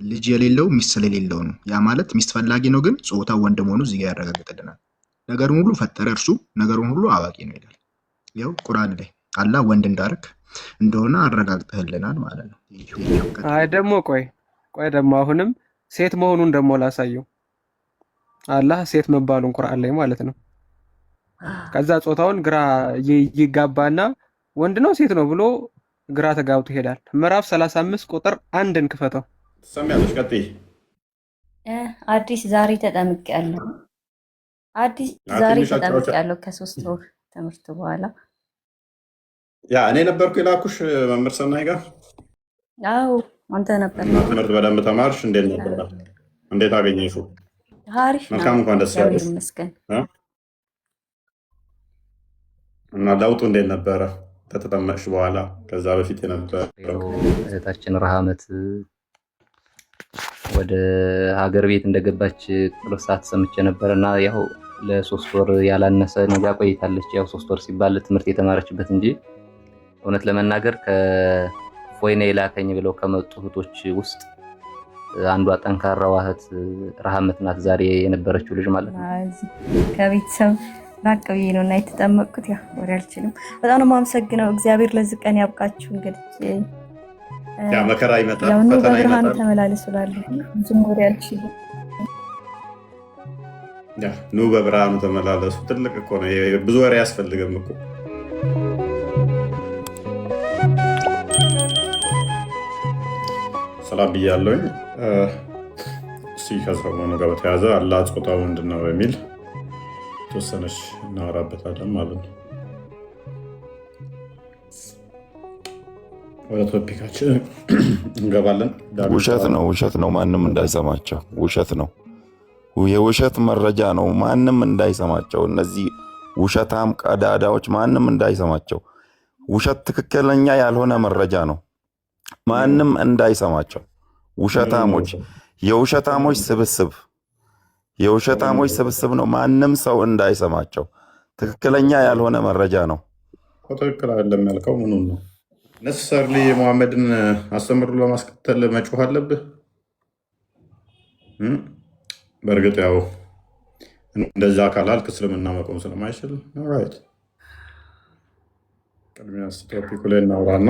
ልጅ የሌለው ሚስት ስለሌለው ነው። ያ ማለት ሚስት ፈላጊ ነው፣ ግን ጾታው ወንድ መሆኑ እዚህ ጋር ያረጋግጥልናል። ነገሩን ሁሉ ፈጠረ እርሱ ነገሩን ሁሉ አዋቂ ነው ይላል። ያው ቁርአን ላይ አላህ ወንድ እንዳርክ እንደሆነ አረጋግጠህልናል ማለት ነው። አይ ደግሞ ቆይ ደግሞ አሁንም ሴት መሆኑን ደግሞ ላሳየው። አላህ ሴት መባሉን ቁርአን ላይ ማለት ነው። ከዛ ጾታውን ግራ ይጋባና ወንድ ነው ሴት ነው ብሎ ግራ ተጋብቶ ይሄዳል። ምዕራፍ 35 ቁጥር 1ን ክፈተው። ትሰሚያለሽ? ቀጥይ። አዲስ ዛሬ ተጠምቄያለሁ። አዲስ ዛሬ ተጠምቄያለሁ ከ3 ወር ትምህርት በኋላ። ያ እኔ ነበርኩ የላኩሽ መምህር ሰናይ ጋር። አዎ አንተ ነበር። ትምህርት በደንብ ተማርሽ? እንዴት ነበር? እንዴት አገኘሽው? አሪፍ ነው። መልካም፣ እንኳን ደስ ያለሽ። ይመስገን። እና ለውጡ እንዴት ነበረ ከተጠመቅሽ በኋላ? ከዛ በፊት የነበረው እህታችን ረሃመት ወደ ሀገር ቤት እንደገባች ጥቂት ሰዓት ሰምቼ ነበር እና ያው ለ3 ወር ያላነሰ ነጋ ቆይታለች። ያው 3 ወር ሲባል ትምህርት የተማረችበት እንጂ እውነት ለመናገር ከፎይኔ ላከኝ ብለው ከመጡ እህቶች ውስጥ አንዷ ጠንካራዋ እህት ረሃመት ናት። ዛሬ የነበረችው ልጅ ማለት ነው። ከቤተሰብ ራቅ ብዬ ነው እና የተጠመቅኩት። ያው ወሬ አልችልም። በጣም ነው የማመሰግነው። እግዚአብሔር ለዚህ ቀን ያብቃችሁ። እንግዲህ ያ መከራ ይመጣል፣ ያው ፈተና በብርሃን ይመጣል። ተመላለሱ እላለሁ። ብዙም ወሬ አልችልም። ያ ኑ በብርሃኑ ተመላለሱ። ትልቅ እኮ ነው። ብዙ ወሬ አያስፈልግም እኮ። ሰላም ብያለሁኝ። እስኪ ከሰሞኑ ጋር በተያያዘ አላህ ጾታው ምንድን ነው በሚል ተወሰነች እናወራበታለን ማለት ነው። ወደ ቶፒካችን እንገባለን። ውሸት ነው። ማንም እንዳይሰማቸው ውሸት ነው። የውሸት መረጃ ነው። ማንም እንዳይሰማቸው። እነዚህ ውሸታም ቀዳዳዎች ማንም እንዳይሰማቸው። ውሸት ትክክለኛ ያልሆነ መረጃ ነው። ማንም እንዳይሰማቸው። ውሸታሞች፣ የውሸታሞች ስብስብ ነው። ማንም ሰው እንዳይሰማቸው። ትክክለኛ ያልሆነ መረጃ ነው። ትክክል አይደለም ያልከው ምኑን ነው? ነሰሰርሊ ሙሐመድን አስተምሮ ለማስከተል መጮህ አለብህ። በእርግጥ ያው እንደዛ ካላልክ እስልምና መቆም ስለማይችል ራይት። ቅድሚያ ቶፒኩ ላይ እናውራና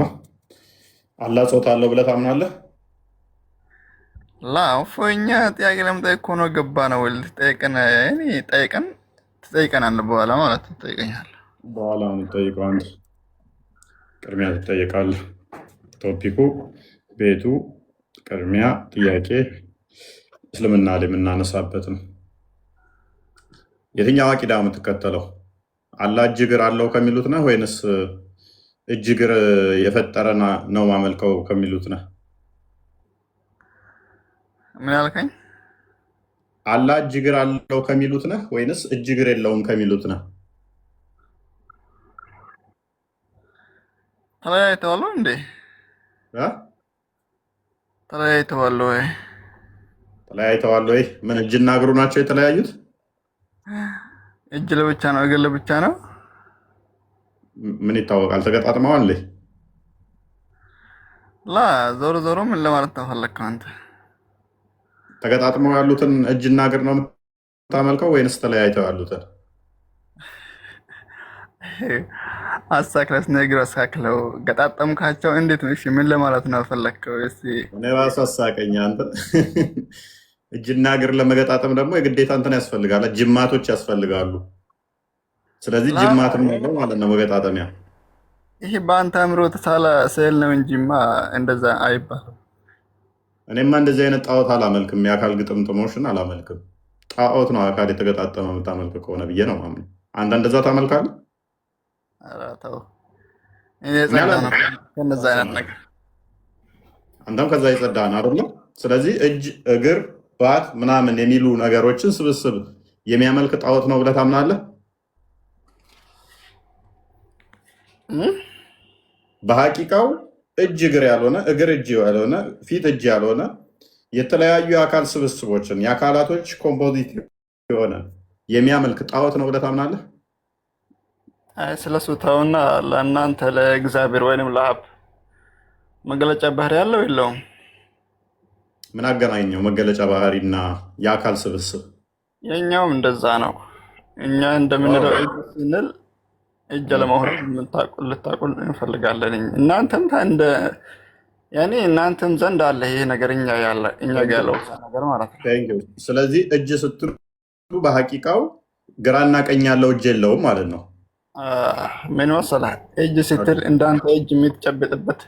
አላህ ጾታ አለው ብለህ ታምናለህ? ፎኛ ጥያቄ ለምጠይቅ እኮ ነው ገባ ነው ወይ ትጠይቀናለህ በኋላ ማለት ትጠይቀኛለህ። በኋላ የምትጠይቀው አንተ ቅድሚያ ትጠይቃለህ። ቶፒኩ ቤቱ ቅድሚያ ጥያቄ እስልምና ላይ የምናነሳበት ነው። የትኛው አቂዳ የምትከተለው? አላህ እጅ እግር አለው ከሚሉት ነህ ወይንስ እጅ እግር የፈጠረ ነው ማመልከው ከሚሉት ነህ? ምን ያልከኝ? አላህ እጅ እግር አለው ከሚሉት ነህ ወይንስ እጅ እግር የለውም ከሚሉት ነህ? ተለያይተዋል እንዴ? ተለያይተዋል ወይ? ተለያይተዋል ወይ? ምን እጅና እግሩ ናቸው የተለያዩት? እጅ ለብቻ ነው እግር ለብቻ ነው? ምን ይታወቃል? ተገጣጥመዋል እንዴ? ዞሮ ዞሮ ምን ለማለት ተፈለግከው አንተ? ተገጣጥመው ያሉትን እጅና እግር ነው የምታመልከው ወይንስ ተለያይተው ያሉትን? አሳክለስ ነግሮ አሳክለው ገጣጠምካቸው እንዴት ነው? እሺ ምን ለማለት ነው ፈለግከው? እኔ ራሱ አሳቀኝ አንተ። እጅና እግር ለመገጣጠም ደግሞ የግዴታ እንትን ያስፈልጋል፣ ጅማቶች ያስፈልጋሉ። ስለዚህ ጅማትም ያለው ማለት ነው መገጣጠሚያ። ይሄ በአንተ አእምሮ ተሳለ ስዕል ነው እንጂማ እንደዛ አይባልም። እኔማ እንደዚህ አይነት ጣዖት አላመልክም፣ የአካል ግጥምጥሞሽን አላመልክም። ጣዖት ነው አካል የተገጣጠመ የምታመልክ ከሆነ ብዬ ነው ማምነው። አንተ እንደዛ ታመልካለህ? ከነዛ አይነት ነገር አንተም ከዛ የጸዳህን አይደለም። ስለዚህ እጅ እግር ባት ምናምን የሚሉ ነገሮችን ስብስብ የሚያመልክ ጣዖት ነው ብለህ ታምናለህ? በሐቂቃው እጅ እግር ያልሆነ እግር እጅ ያልሆነ ፊት እጅ ያልሆነ የተለያዩ የአካል ስብስቦችን የአካላቶች ኮምፖዚት የሆነ የሚያመልክ ጣዖት ነው ብለህ ታምናለህ? ስለሱ ተውና ለእናንተ ለእግዚአብሔር ወይንም ለአብ መገለጫ ባህሪ ያለው የለውም? ምን አገናኘው? መገለጫ ባህሪና የአካል ስብስብ የኛውም እንደዛ ነው። እኛ እንደምንለው እጅ ስንል እጅ ለመሆን ልታቁል እንፈልጋለን። እናንተም እንደ ያኔ እናንተም ዘንድ አለ ይሄ ነገር እኛ ጋ ያለው ነገር ማለት ነው። ስለዚህ እጅ ስትሉ በሐቂቃው ግራና ቀኝ ያለው እጅ የለውም ማለት ነው። ምን መሰለህ እጅ ስትል እንዳንተ እጅ የምትጨብጥበት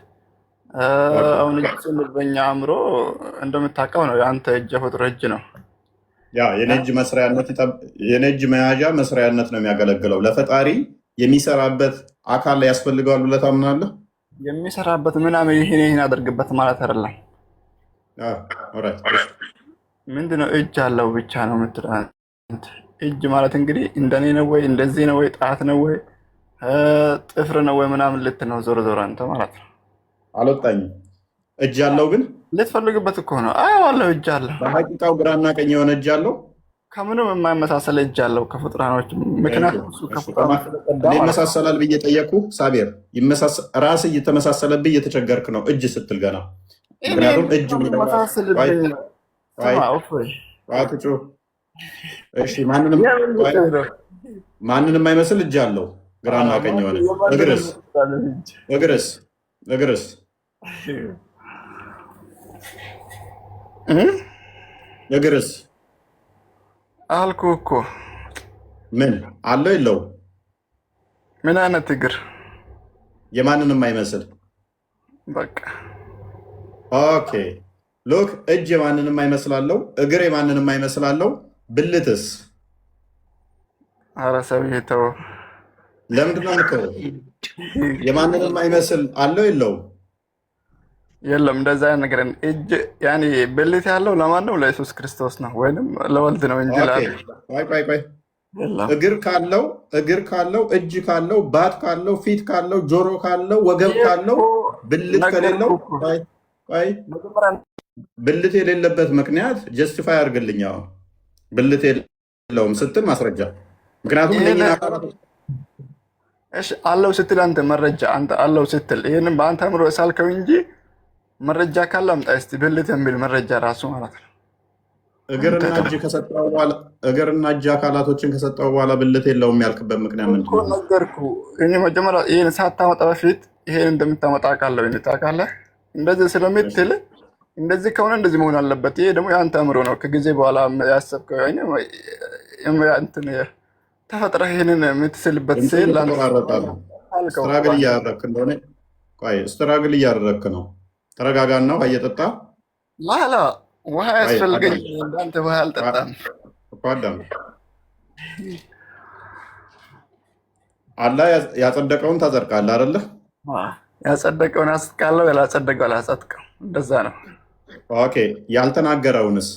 አሁን እጅ ስንል በእኛ አእምሮ እንደምታውቀው ነው። የአንተ እጅ የፍጡር እጅ ነው። ያ የኔ እጅ መያዣ መስሪያነት ነው የሚያገለግለው። ለፈጣሪ የሚሰራበት አካል ያስፈልገዋል ብለህ ታምናለህ? የሚሰራበት ምናምን ይህን አደርግበት ማለት አይደለም። ምንድነው እጅ አለው ብቻ ነው የምትለው። እጅ ማለት እንግዲህ እንደኔ ነው ወይ እንደዚህ ነው ወይ ጣት ነው ወይ ጥፍር ነው ወይ ምናምን ልትል ነው። ዞሮ ዞሮ አንተ ማለት ነው። አልወጣኝም። እጅ አለው ግን ልትፈልግበት እኮ ነው። አዎ አለው፣ እጅ አለው። በሐቂቃው ግራና ቀኝ የሆነ እጅ አለው። ከምንም የማይመሳሰል እጅ አለው ከፍጡራኖች። ምክንያቱም እሱ ከፍጡራኖች ይመሳሰላል ብዬ ጠየቅኩ። ሳቤር ራስህ እየተመሳሰለብህ እየተቸገርክ ነው እጅ ስትል ገና። ምክንያቱም እጅ ማንንም አይመስል እጅ አለው ግራና ቀኝ የሆነ። እግርስ እግርስ አልኩህ እኮ ምን አለው የለው? ምን አይነት እግር? የማንንም አይመስል። በቃ ኦኬ ሎክ እጅ የማንንም አይመስላለው፣ እግር የማንንም አይመስላለው። ብልትስ? ኧረ ሰውዬ ተው። ለምንድን ነው የምትተው? የማንንም አይመስል አለው የለው? የለም እንደዛ አይነት ነገር። እጅ ያኔ ብልት ያለው ለማን ነው? ለኢየሱስ ክርስቶስ ነው ወይንም ለወልድ ነው እንጂ ቆይ እግር ካለው እጅ ካለው ባት ካለው ፊት ካለው ጆሮ ካለው ወገብ ካለው ብልት ከሌለው ብልት የሌለበት ምክንያት ጀስቲፋይ አድርግልኝ። አሁን ብልት የለውም ስትል ማስረጃ። ምክንያቱም እሺ አለው ስትል አንተ መረጃ አንተ አለው ስትል ይሄንን በአንተ አምሮ ሳልከው እንጂ መረጃ ካለ አምጣ እስቲ። ብልት የሚል መረጃ ራሱ ማለት ነው። እግርና እጅ አካላቶችን ከሰጠው በኋላ ብልት የለውም ያልክበት ምክንያት ምንድን ነው? ነገርኩህ። እኔ መጀመሪያ ይሄን ሳታመጣ በፊት ይሄን እንደምታመጣ ቃለው ታውቃለህ። እንደዚህ ስለምትል እንደዚህ ከሆነ እንደዚህ መሆን አለበት። ይሄ ደግሞ የአንተ አእምሮ ነው። ከጊዜ በኋላ ያሰብከው ተፈጥረህ ይህንን የምትስልበት ስል ስትራግል እያደረክ እንደሆነ ስትራግል እያደረክ ነው። ተረጋጋና ውሃ እየጠጣ ላላ ውሃ ያስፈልገኝ እንዳንተ ውሃ አልጠጣም። አላህ ያጸደቀውን ታጸድቃለህ አይደለ? ያጸደቀውን አጽድቃለሁ፣ ያላጸደቀው አላጸድቅም። እንደዛ ነው። ኦኬ ያልተናገረውንስ?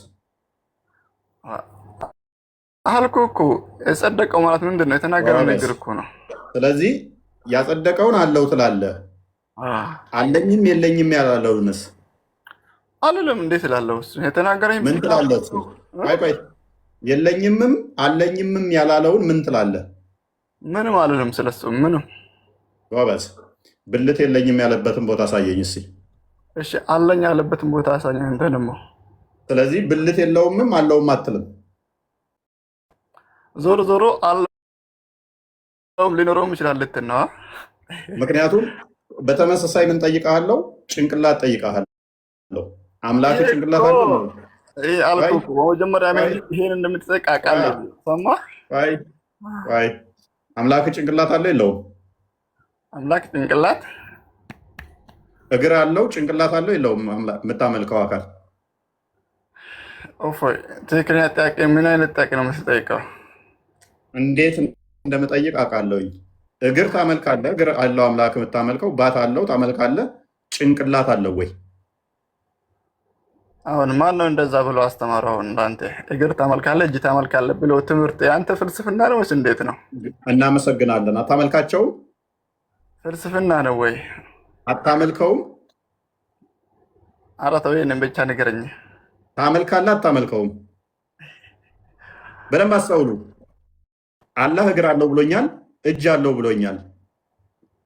አልኩህ እኮ የጸደቀው ማለት ምንድን ነው? የተናገረው ነገር እኮ ነው። ስለዚህ ያጸደቀውን አለው ትላለህ። አለኝም የለኝም ያላለውንስ? አልልም። እንዴት እላለሁ? እሱ የተናገረኝ ምን ትላለህ? ቆይ የለኝምም አለኝምም ያላለውን ምን ትላለህ? ምንም አልልም ስለሱ ምንም። ጎበዝ። ብልት የለኝም ያለበትን ቦታ አሳየኝ እስኪ። እሺ አለኝ ያለበትን ቦታ አሳየኝ አንተ ደግሞ። ስለዚህ ብልት የለውምም አለውም አትልም። ዞሮ ዞሮ አለውም ሊኖረውም ይችላል ልትል ነው። ምክንያቱም በተመሳሳይ ምን ጠይቃለሁ? ጭንቅላት ጠይቃለሁ። አምላክ ጭንቅላት አለ ነው አልኩህ እኮ በመጀመሪያ ይሄን እንደምትጠይቅ አውቃለሁ። ሰማህ? አይ አምላክ ጭንቅላት አለ የለውም? አምላክ ጭንቅላት እግር አለው ጭንቅላት አለው የለውም? የምታመልከው አካል እፎይ፣ ትክክለኛ ጥያቄ። ምን አይነት ጥያቄ ነው የምትጠይቀው? እንዴት እንደምጠይቅ አውቃለሁኝ። እግር ታመልካለህ፣ እግር አለው አምላክ የምታመልከው። ባት አለው ታመልካለህ። ጭንቅላት አለው ወይ? አሁን ማን ነው እንደዛ ብሎ አስተማረው? አሁን አንተ እግር ታመልካለህ፣ እጅ ታመልካለህ ብሎ ትምህርት የአንተ ፍልስፍና ነው ወይስ እንዴት ነው? እናመሰግናለን። አታመልካቸውም? ፍልስፍና ነው ወይ? አታመልከውም? ኧረ ተው ይሄንን ብቻ ንገረኝ። ታመልካለህ አታመልከውም? በደንብ አስተውሉ። አላህ እግር አለው ብሎኛል፣ እጅ አለው ብሎኛል።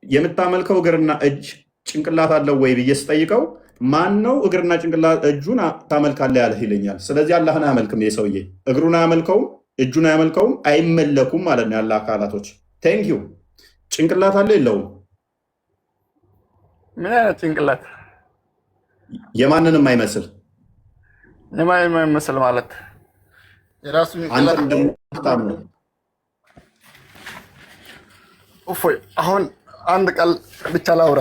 የምታመልከው እግርና እጅ ጭንቅላት አለው ወይ ብዬ ስጠይቀው ማን ነው እግርና ጭንቅላት እጁን ታመልካለህ ያለህ ይለኛል። ስለዚህ አላህን አያመልክም ይህ ሰውዬ። እግሩን አያመልከውም፣ እጁን አያመልከውም፣ አይመለኩም ማለት ነው ያለ አካላቶች። ቴንክ ዩ። ጭንቅላት አለ የለውም? ምን አይነት ጭንቅላት? የማንንም አይመስል የማይመስል ማለት የራሱ ጭንቅላት ነው። እፎይ አሁን አንድ ቃል ብቻ ላውራ።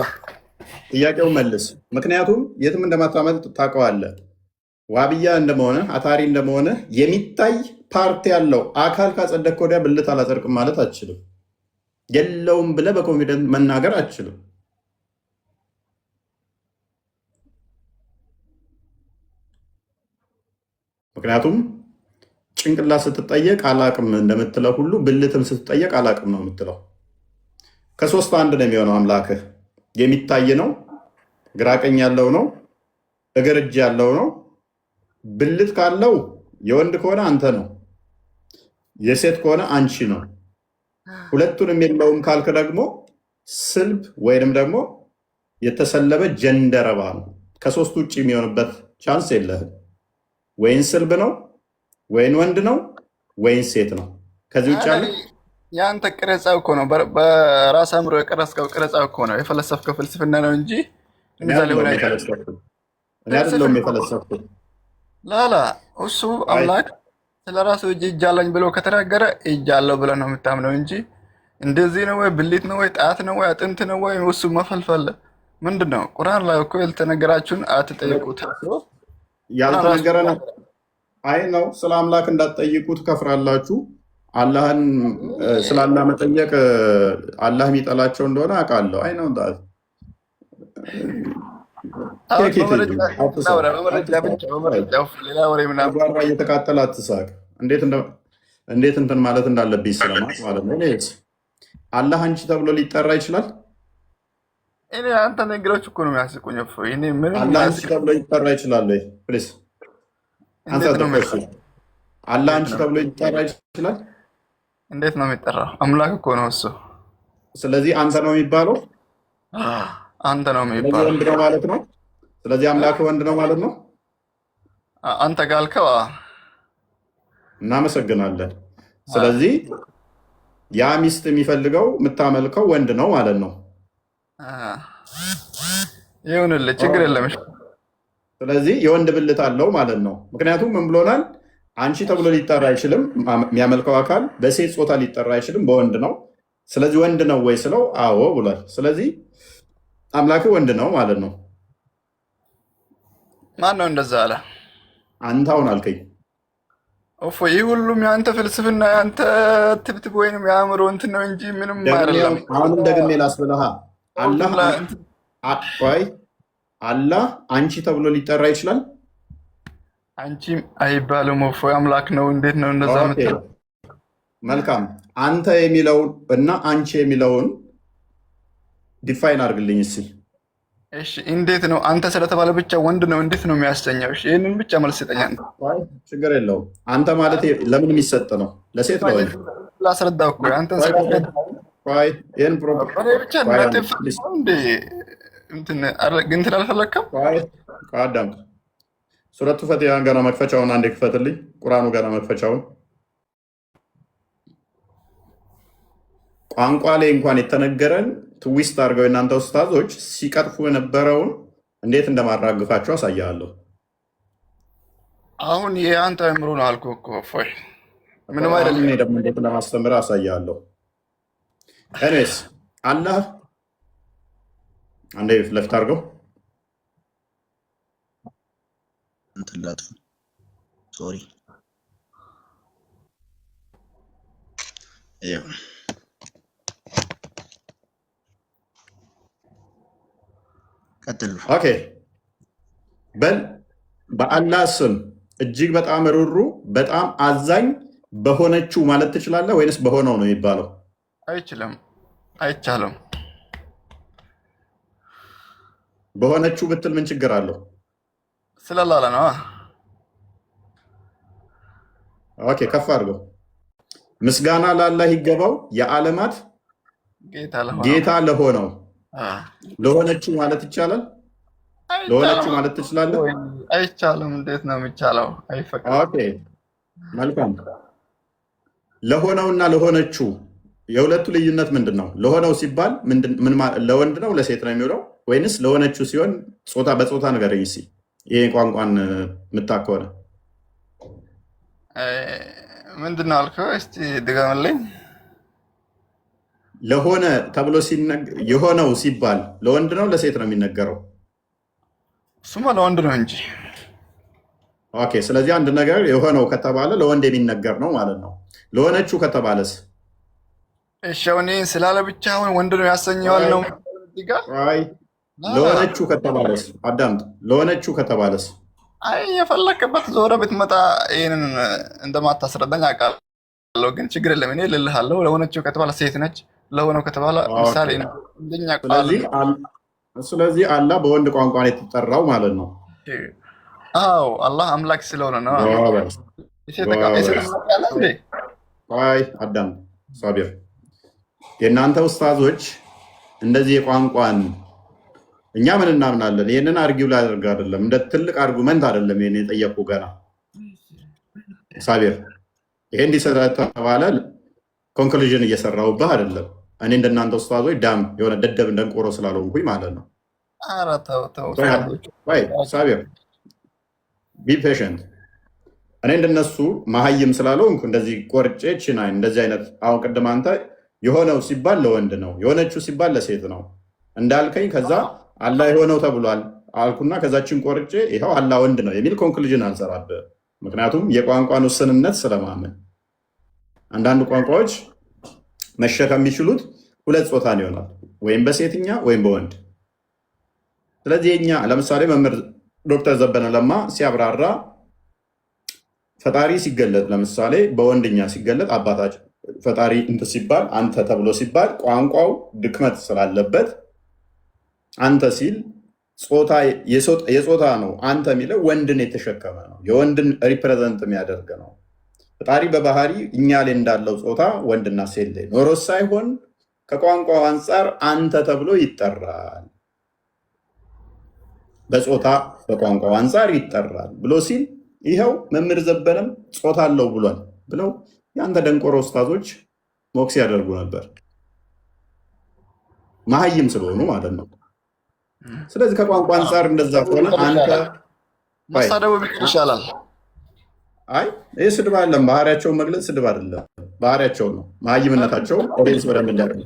ጥያቄውን መልስ። ምክንያቱም የትም እንደማታመልጥ ታውቀዋለህ። ዋብያ እንደመሆነ አታሪ እንደመሆነ የሚታይ ፓርቲ ያለው አካል ካጸደቅክ ወዲያ ብልት አላጸድቅም ማለት አትችልም። የለውም ብለህ በኮንፊደንስ መናገር አትችልም። ምክንያቱም ጭንቅላት ስትጠየቅ አላቅም እንደምትለው ሁሉ ብልትም ስትጠየቅ አላቅም ነው የምትለው። ከሶስት አንድ ነው የሚሆነው። አምላክህ የሚታይ ነው፣ ግራቀኝ ያለው ነው፣ እግር እጅ ያለው ነው። ብልት ካለው የወንድ ከሆነ አንተ ነው፣ የሴት ከሆነ አንቺ ነው። ሁለቱንም የለውም ካልክ ደግሞ ስልብ ወይንም ደግሞ የተሰለበ ጀንደረባ ነው። ከሶስት ውጭ የሚሆንበት ቻንስ የለህም። ወይን ስልብ ነው፣ ወይን ወንድ ነው፣ ወይን ሴት ነው። ከዚህ ውጭ ያለ የአንተ ቅረጻ እኮ ነው። በራስ አእምሮ የቀረስከው ቅረጻ እኮ ነው። የፈለሰፍከው ፍልስፍና ነው እንጂ እኔ አይደለሁም የፈለሰፍኩት። ላላ እሱ አምላክ ስለ ራሱ እጅ አለኝ ብሎ ከተናገረ እጅ አለው ብለህ ነው የምታምነው እንጂ እንደዚህ ነው ወይ ብልት ነው ወይ ጣት ነው ወይ አጥንት ነው ወይ እሱ መፈልፈል ምንድን ነው? ቁርአን ላይ እኮ ያልተነገራችሁን አትጠይቁት ያልተነገረ ነው። አይ ነው ስለ አምላክ እንዳትጠይቁ ትከፍራላችሁ። አላህን ስለ አላህ መጠየቅ አላህ የሚጠላቸው እንደሆነ አውቃለሁ። አይ ነው እየተቃጠለ አትሳቅ። እንዴት እንትን ማለት እንዳለብኝ ስለማቅ ማለት ነው። አላህ አንቺ ተብሎ ሊጠራ ይችላል? እኔ አንተ ነገሮች እኮ ነው የሚያስቁኝ። አላህ አንቺ ተብሎ ሊጠራ ይችላል ወይ? ፕሊዝ አላህ አንቺ ተብሎ ሊጠራ ይችላል? እንዴት ነው የሚጠራው? አምላክ እኮ ነው እሱ። ስለዚህ አንተ ነው የሚባለው? አንተ ነው የሚባለው። ወንድ ነው ማለት ነው። ስለዚህ አምላክ ወንድ ነው ማለት ነው። አንተ ጋልከው እናመሰግናለን። ስለዚህ ያ ሚስት የሚፈልገው የምታመልከው ወንድ ነው ማለት ነው። ይሁንልህ፣ ችግር የለም። ስለዚህ የወንድ ብልት አለው ማለት ነው። ምክንያቱም ምን ብሎናል? አንቺ ተብሎ ሊጠራ አይችልም። የሚያመልከው አካል በሴት ጾታ ሊጠራ አይችልም፣ በወንድ ነው። ስለዚህ ወንድ ነው ወይ ስለው አዎ ብሏል። ስለዚህ አምላክ ወንድ ነው ማለት ነው። ማን ነው እንደዛ አለ? አንተ አሁን አልከኝ። ይህ ሁሉም የአንተ ፍልስፍና የአንተ ትብትብ ወይም የአእምሮ እንትን ነው እንጂ ምንም አይደለም። አሁንም ደግሜ ላስብልሃ። አላህ አንቺ ተብሎ ሊጠራ ይችላል? አንቺም አይባልም። አምላክ ነው። እንዴት ነው እንደዛ የምትለው? መልካም። አንተ የሚለውን እና አንቺ የሚለውን ዲፋይን አድርግልኝ እስኪ። እሺ፣ እንዴት ነው አንተ ስለተባለ ብቻ ወንድ ነው እንዴት ነው የሚያሰኘው? እሺ፣ ይህንን ብቻ መልስ ይጠኛል። ችግር የለውም። አንተ ማለት ለምን የሚሰጥ ነው? ለሴት ነው ወይ? ላስረዳው እኮ አንተን ይህን ብቻ እንትን አልፈለግከም? አዳምጥ። ሱረቱ ፈቲሃን ገና መክፈቻውን አንዴ ክፈትልኝ። ቁርአኑ ገና መክፈቻውን ቋንቋ ላይ እንኳን የተነገረን ትዊስት አድርገው የእናንተ ኡስታዞች ሲቀጥፉ የነበረውን እንዴት እንደማራግፋቸው አሳያለሁ። አሁን የአንተ አእምሮ ነው አልኩህ እኮ እፎይ፣ ምንም አይደለም። እኔ ደግሞ እንዴት እንደማስተምር አሳያለሁ። እኔስ አላህ አንዴ ለፍት አድርገው እንትላቱ ሶሪ ቀጥሉ። ኦኬ በል በአላህ ስም እጅግ በጣም ሩሩ በጣም አዛኝ በሆነችው ማለት ትችላለህ ወይንስ በሆነው ነው የሚባለው? አይችልም፣ አይቻልም። በሆነችው ብትል ምን ችግር አለው? ስለላለ ነው። ኦኬ ከፍ አድርገው። ምስጋና ለአላህ ይገባው የዓለማት ጌታ ለሆነው ለሆነችው ማለት ይቻላል? ለሆነችው አይቻልም ማለት ትችላለህ? ወይ? አይቻልም። እንዴት ነው የሚቻለው? አይፈቀድም። ኦኬ መልካም። ለሆነውና ለሆነችው የሁለቱ ልዩነት ምንድን ነው? ለሆነው ሲባል ለወንድ ነው ለሴት ነው የሚውለው ወይንስ ለሆነችው ሲሆን በጾታ ንገረኝ እስኪ። ይሄ ቋንቋን የምታውቅ ከሆነ ምንድን ነው አልከው? እስቲ ድገምልኝ። ለሆነ ተብሎ የሆነው ሲባል ለወንድ ነው ለሴት ነው የሚነገረው? እሱማ ለወንድ ነው እንጂ። ኦኬ ስለዚህ አንድ ነገር የሆነው ከተባለ ለወንድ የሚነገር ነው ማለት ነው። ለሆነችው ከተባለስ? እሺ አሁን ይህን ስላለ ብቻ አሁን ወንድ ነው ያሰኘዋል ነው አይ ለሆነችው ከተባለስ? አዳምጥ። ለሆነችው ከተባለስ? አይ የፈለክበት ዞረ ብትመጣ ይህንን እንደማታስረዳኝ አውቃለሁ፣ ግን ችግር የለም። እኔ ልልሃለሁ። ለሆነችው ከተባለ ሴት ነች፣ ለሆነው ከተባለ ምሳሌ እንደኛ ቃል። ስለዚህ አላህ በወንድ ቋንቋ ነው የተጠራው ማለት ነው። አዎ አላህ አምላክ ስለሆነ ነው። አይ አዳም ሳቢር፣ የእናንተ ኡስታዞች እንደዚህ የቋንቋን እኛ ምን እናምናለን? ይህንን አርጊው ላደርግ አይደለም፣ እንደ ትልቅ አርጉመንት አይደለም ይሄን የጠየቁ ገና ሳቢር። ይሄ እንዲህ ስለተባለ ኮንክሉዥን እየሰራሁብህ አይደለም። እኔ እንደናንተ ኡስታዞች ዳም የሆነ ደደብ እንደንቆሮ ስላልሆንኩኝ ማለት ነው። ኧረ ተው ተው ሳቢር ቢ ፔሽንት። እኔ እንደነሱ መሀይም ስላልሆንኩ እንደዚህ ቆርጬ ችናይ እንደዚህ አይነት አሁን ቅድም አንተ የሆነው ሲባል ለወንድ ነው የሆነችው ሲባል ለሴት ነው እንዳልከኝ ከዛ አላህ የሆነው ተብሏል አልኩና ከዛችን ቆርጬ ይኸው አላህ ወንድ ነው የሚል ኮንክሉዥን አልሰራብህ። ምክንያቱም የቋንቋን ውስንነት ስለማመን አንዳንድ ቋንቋዎች መሸከም የሚችሉት ሁለት ጾታን ይሆናል፣ ወይም በሴትኛ ወይም በወንድ። ስለዚህ የኛ ለምሳሌ መምህር ዶክተር ዘበነ ለማ ሲያብራራ ፈጣሪ ሲገለጥ ለምሳሌ በወንድኛ ሲገለጥ አባታችን ፈጣሪ እንትን ሲባል አንተ ተብሎ ሲባል ቋንቋው ድክመት ስላለበት አንተ ሲል የጾታ ነው። አንተ የሚለው ወንድን የተሸከመ ነው፣ የወንድን ሪፕሬዘንት የሚያደርግ ነው። ፈጣሪ በባህሪ እኛ ላይ እንዳለው ጾታ ወንድና ሴት ላይ ኖሮ ሳይሆን ከቋንቋው አንጻር አንተ ተብሎ ይጠራል፣ በጾታ በቋንቋው አንጻር ይጠራል ብሎ ሲል ይኸው መምህር ዘበነም ጾታ አለው ብሏል ብለው የአንተ ደንቆሮ ኡስታዞች ሞክስ ያደርጉ ነበር፣ መሀይም ስለሆኑ ማለት ነው። ስለዚህ ከቋንቋ አንጻር እንደዛ ከሆነ አንተ መሳደቡ ቢቀር ይሻላል። አይ ይህ ስድብ አለም፣ ባህሪያቸውን መግለጽ ስድብ አይደለም፣ ባህሪያቸውን ነው። መሀይምነታቸውን ኦዲየንስ በደንብ እንዲያውቁ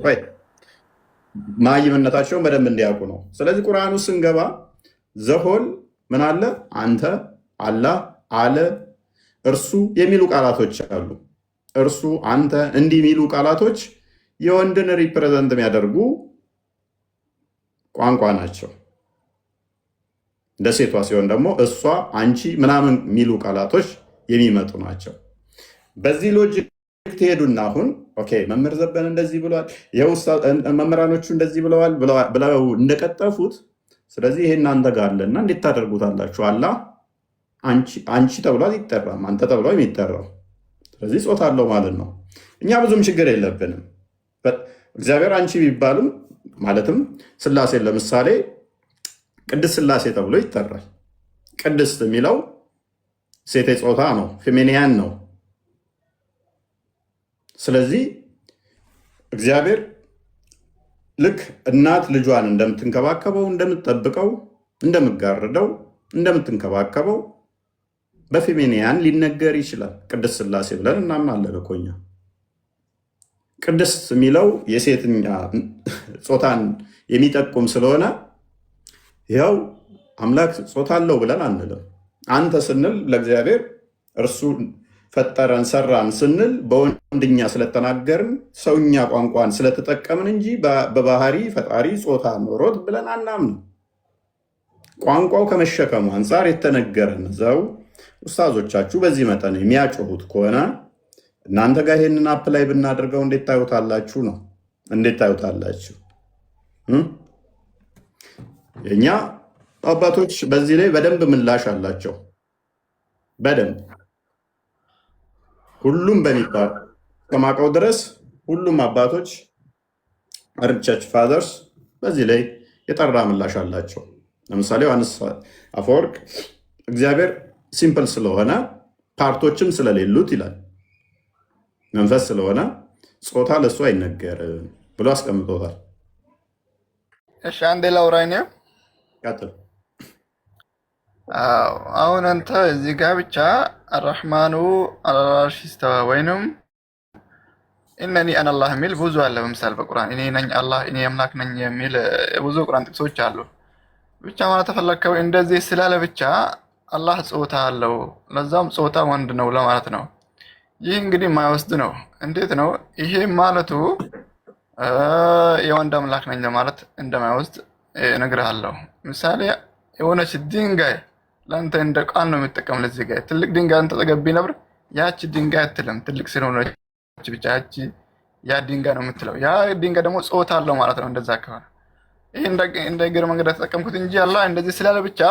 መሀይምነታቸውን በደንብ እንዲያውቁ ነው። ስለዚህ ቁርአኑ ስንገባ ዘሆል ምን አለ? አንተ፣ አላህ፣ አለ፣ እርሱ የሚሉ ቃላቶች አሉ። እርሱ፣ አንተ እንዲህ የሚሉ ቃላቶች የወንድን ሪፕሬዘንት የሚያደርጉ ቋንቋ ናቸው። እንደ ሴቷ ሲሆን ደግሞ እሷ፣ አንቺ ምናምን የሚሉ ቃላቶች የሚመጡ ናቸው። በዚህ ሎጂክ ትሄዱና አሁን ኦኬ መምህር ዘበነ እንደዚህ ብለዋል፣ መምህራኖቹ እንደዚህ ብለዋል ብለው እንደቀጠፉት፣ ስለዚህ ይሄ እናንተ ጋር አለና እንዴት ታደርጉታላችሁ? አላህ አንቺ ተብሎ ይጠራም፣ አንተ ተብሎ የሚጠራው ስለዚህ ጾታ አለው ማለት ነው። እኛ ብዙም ችግር የለብንም። እግዚአብሔር አንቺ ቢባልም ማለትም ስላሴ ለምሳሌ ቅድስት ስላሴ ተብሎ ይጠራል። ቅድስት የሚለው ሴቴ ጾታ ነው፣ ፌሚኒያን ነው። ስለዚህ እግዚአብሔር ልክ እናት ልጇን እንደምትንከባከበው፣ እንደምትጠብቀው፣ እንደምትጋርደው፣ እንደምትንከባከበው በፌሚኒያን ሊነገር ይችላል። ቅድስት ስላሴ ብለን እናምናለን እኮ እኛ። ቅድስት የሚለው የሴትኛ ጾታን የሚጠቁም ስለሆነ ይኸው አምላክ ጾታ አለው ብለን አንልም። አንተ ስንል ለእግዚአብሔር እርሱ ፈጠረን ሰራን ስንል በወንድኛ ስለተናገርን ሰውኛ ቋንቋን ስለተጠቀምን እንጂ በባህሪ ፈጣሪ ጾታ ኖሮት ብለን አናምንም። ቋንቋው ከመሸከሙ አንጻር የተነገረን ዘው ኡስታዞቻችሁ በዚህ መጠን የሚያጮሁት ከሆነ እናንተ ጋር ይሄንን አፕላይ ብናደርገው እንዴት ታዩታላችሁ ነው? እንዴት ታዩታላችሁ? የእኛ አባቶች በዚህ ላይ በደንብ ምላሽ አላቸው። በደንብ ሁሉም በሚባል ከማቀው ድረስ ሁሉም አባቶች ቸርች ፋዘርስ በዚህ ላይ የጠራ ምላሽ አላቸው። ለምሳሌ ዮሐንስ አፈወርቅ እግዚአብሔር ሲምፕል ስለሆነ ፓርቶችም ስለሌሉት ይላል። መንፈስ ስለሆነ ጾታ ለእሱ አይነገርም ብሎ አስቀምጦታል። እሺ አንዴ ላውራኝ ነው። ቀጥል። አሁን አንተ እዚህ ጋር ብቻ አርራህማኑ አልዓርሽ ኢስተዋ ወይንም እነኒ አነ አላህ የሚል ብዙ አለ። በምሳሌ በቁርአን እኔ ነኝ አላህ እኔ አምላክ ነኝ የሚል ብዙ ቁርአን ጥቅሶች አሉ። ብቻ ማለት ተፈለከው እንደዚህ ስላለ ብቻ አላህ ጾታ አለው ለዛም ጾታ ወንድ ነው ለማለት ነው። ይህ እንግዲህ የማይወስድ ነው። እንዴት ነው ይሄ ማለቱ? የወንድ አምላክ ነኝ ለማለት እንደማይወስድ እነግርሃለሁ። ምሳሌ የሆነች ድንጋይ ለአንተ እንደ ቃል ነው የሚጠቀም። ለዚህ ጋር ትልቅ ድንጋይ አንተ ተገቢ ነበር ያቺ ድንጋይ አትልም። ትልቅ ስለሆነች ብቻ ያቺ ያ ድንጋይ ነው የምትለው። ያ ድንጋይ ደግሞ ጾታ አለው ማለት ነው። እንደዛ ከሆነ ይሄ እንደ እግር መንገድ ተጠቀምኩት እንጂ አላህ እንደዚህ ስላለ ብቻ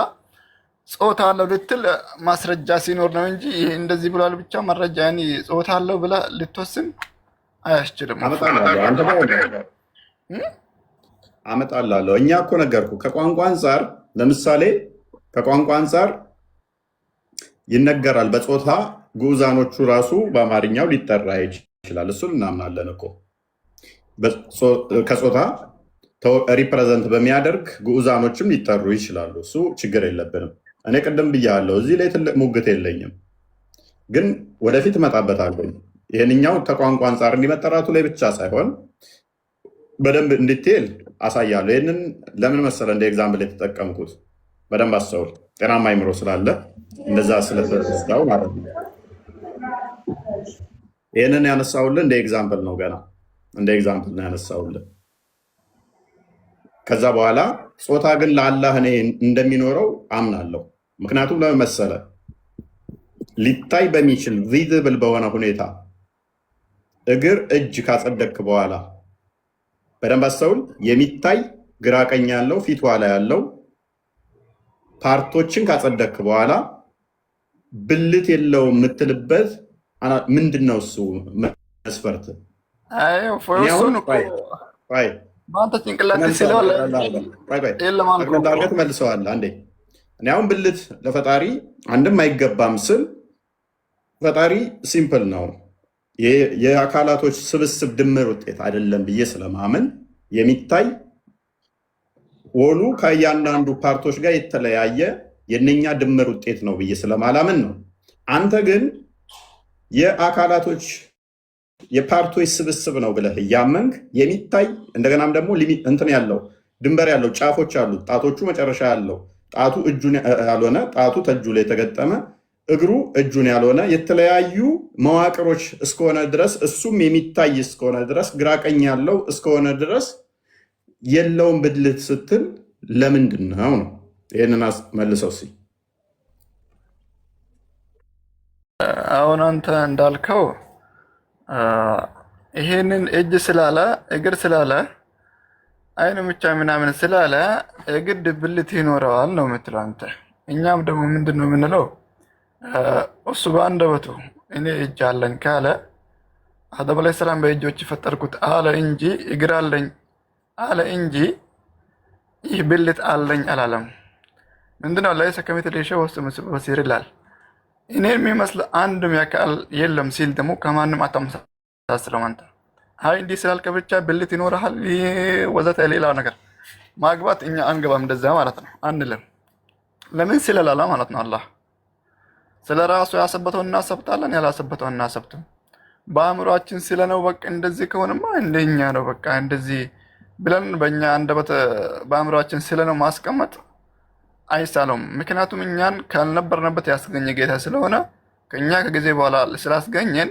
ጾታ አለው ልትል ማስረጃ ሲኖር ነው እንጂ ይሄ እንደዚህ ብሏል ብቻ መረጃ ያኔ ጾታ አለው ብላ ልትወስን አያስችልም። አመጣላለሁ። እኛ እኮ ነገርኩ ከቋንቋ አንጻር ለምሳሌ ከቋንቋ አንጻር ይነገራል። በጾታ ግዑዛኖቹ ራሱ በአማርኛው ሊጠራ ይችላል። እሱን እናምናለን እኮ ከጾታ ሪፕሬዘንት በሚያደርግ ግዑዛኖችም ሊጠሩ ይችላሉ። እሱ ችግር የለብንም። እኔ ቅድም ብያለሁ፣ እዚህ ላይ ትልቅ ሙግት የለኝም፣ ግን ወደፊት እመጣበታለሁ። ይህንኛው ከቋንቋ አንጻር እንዲመጠራቱ ላይ ብቻ ሳይሆን በደንብ እንዲቴል አሳያለሁ። ይህንን ለምን መሰለ እንደ ኤግዛምፕል የተጠቀምኩት? በደንብ አስተውል። ጤናማ አይምሮ ስላለ እንደዛ ስለተስዳው ማለት ነው። ይህንን ያነሳውልን እንደ ኤግዛምፕል ነው፣ ገና እንደ ኤግዛምፕል ነው ያነሳውልን። ከዛ በኋላ ጾታ ግን ለአላህ እኔ እንደሚኖረው አምናለሁ። ምክንያቱም ለምን መሰለ? ሊታይ በሚችል ቪዚብል በሆነ ሁኔታ እግር እጅ ካጸደቅክ በኋላ በደንብ አስተውል። የሚታይ ግራ ቀኝ ያለው ፊት ኋላ ያለው ፓርቶችን ካጸደቅክ በኋላ ብልት የለው የምትልበት ምንድን ነው? እሱ መስፈርት በአንተ ጭንቅላት መልሰዋል። አንዴ እኔ አሁን ብልት ለፈጣሪ አንድም አይገባም ስል ፈጣሪ ሲምፕል ነው የአካላቶች ስብስብ ድምር ውጤት አይደለም ብዬ ስለማመን የሚታይ ወሉ ከእያንዳንዱ ፓርቶች ጋር የተለያየ የእነኛ ድምር ውጤት ነው ብዬ ስለማላምን ነው። አንተ ግን የአካላቶች የፓርቶች ስብስብ ነው ብለህ እያመንክ የሚታይ እንደገናም ደግሞ እንትን ያለው ድንበር ያለው ጫፎች አሉት። ጣቶቹ መጨረሻ ያለው ጣቱ እጁን ያልሆነ ጣቱ ተእጁ ላይ የተገጠመ እግሩ እጁን ያልሆነ የተለያዩ መዋቅሮች እስከሆነ ድረስ እሱም የሚታይ እስከሆነ ድረስ ግራቀኝ ያለው እስከሆነ ድረስ የለውም ብልት ስትል ለምንድን ነው ነው? ይህንን መልሰው ሲ አሁን አንተ እንዳልከው ይሄንን እጅ ስላለ እግር ስላለ አይን ብቻ ምናምን ስላለ የግድ ብልት ይኖረዋል ነው የምትለው አንተ። እኛም ደግሞ ምንድን ነው የምንለው? እሱ በአንደበቱ እኔ እጅ አለኝ ካለ አደም ዓለይሂ ሰላም በእጆች የፈጠርኩት አለ እንጂ እግር አለኝ አለ እንጂ ይህ ብልት አለኝ አላለም። ምንድነው ለይሰ ከሚስሊሂ ሸይኡን ወሁወ ሰሚዑል በሲር ይላል። እኔን የሚመስል አንድም ያካል የለም ሲል ደግሞ ከማንም አታመሳስለው አንተ። አይ እንዲህ ስላልከ ብቻ ብልት ይኖርሃል ወዘተ ሌላ ነገር ማግባት እኛ አንገባም፣ እንደዛ ማለት ነው አንልም። ለምን ስለላላ ማለት ነው። አላህ ስለ ራሱ ያሰበተውን እናሰብታለን፣ ያላሰበተው እናሰብትም። በአእምሯችን ስለነው በቃ እንደዚህ ከሆነማ እንደኛ ነው በቃ እንደዚህ ብለን በእኛ አንደበት በአእምሯችን ስለነው ማስቀመጥ አይሳለውም። ምክንያቱም እኛን ካልነበርንበት ያስገኘ ጌታ ስለሆነ ከእኛ ከጊዜ በኋላ ስላስገኘን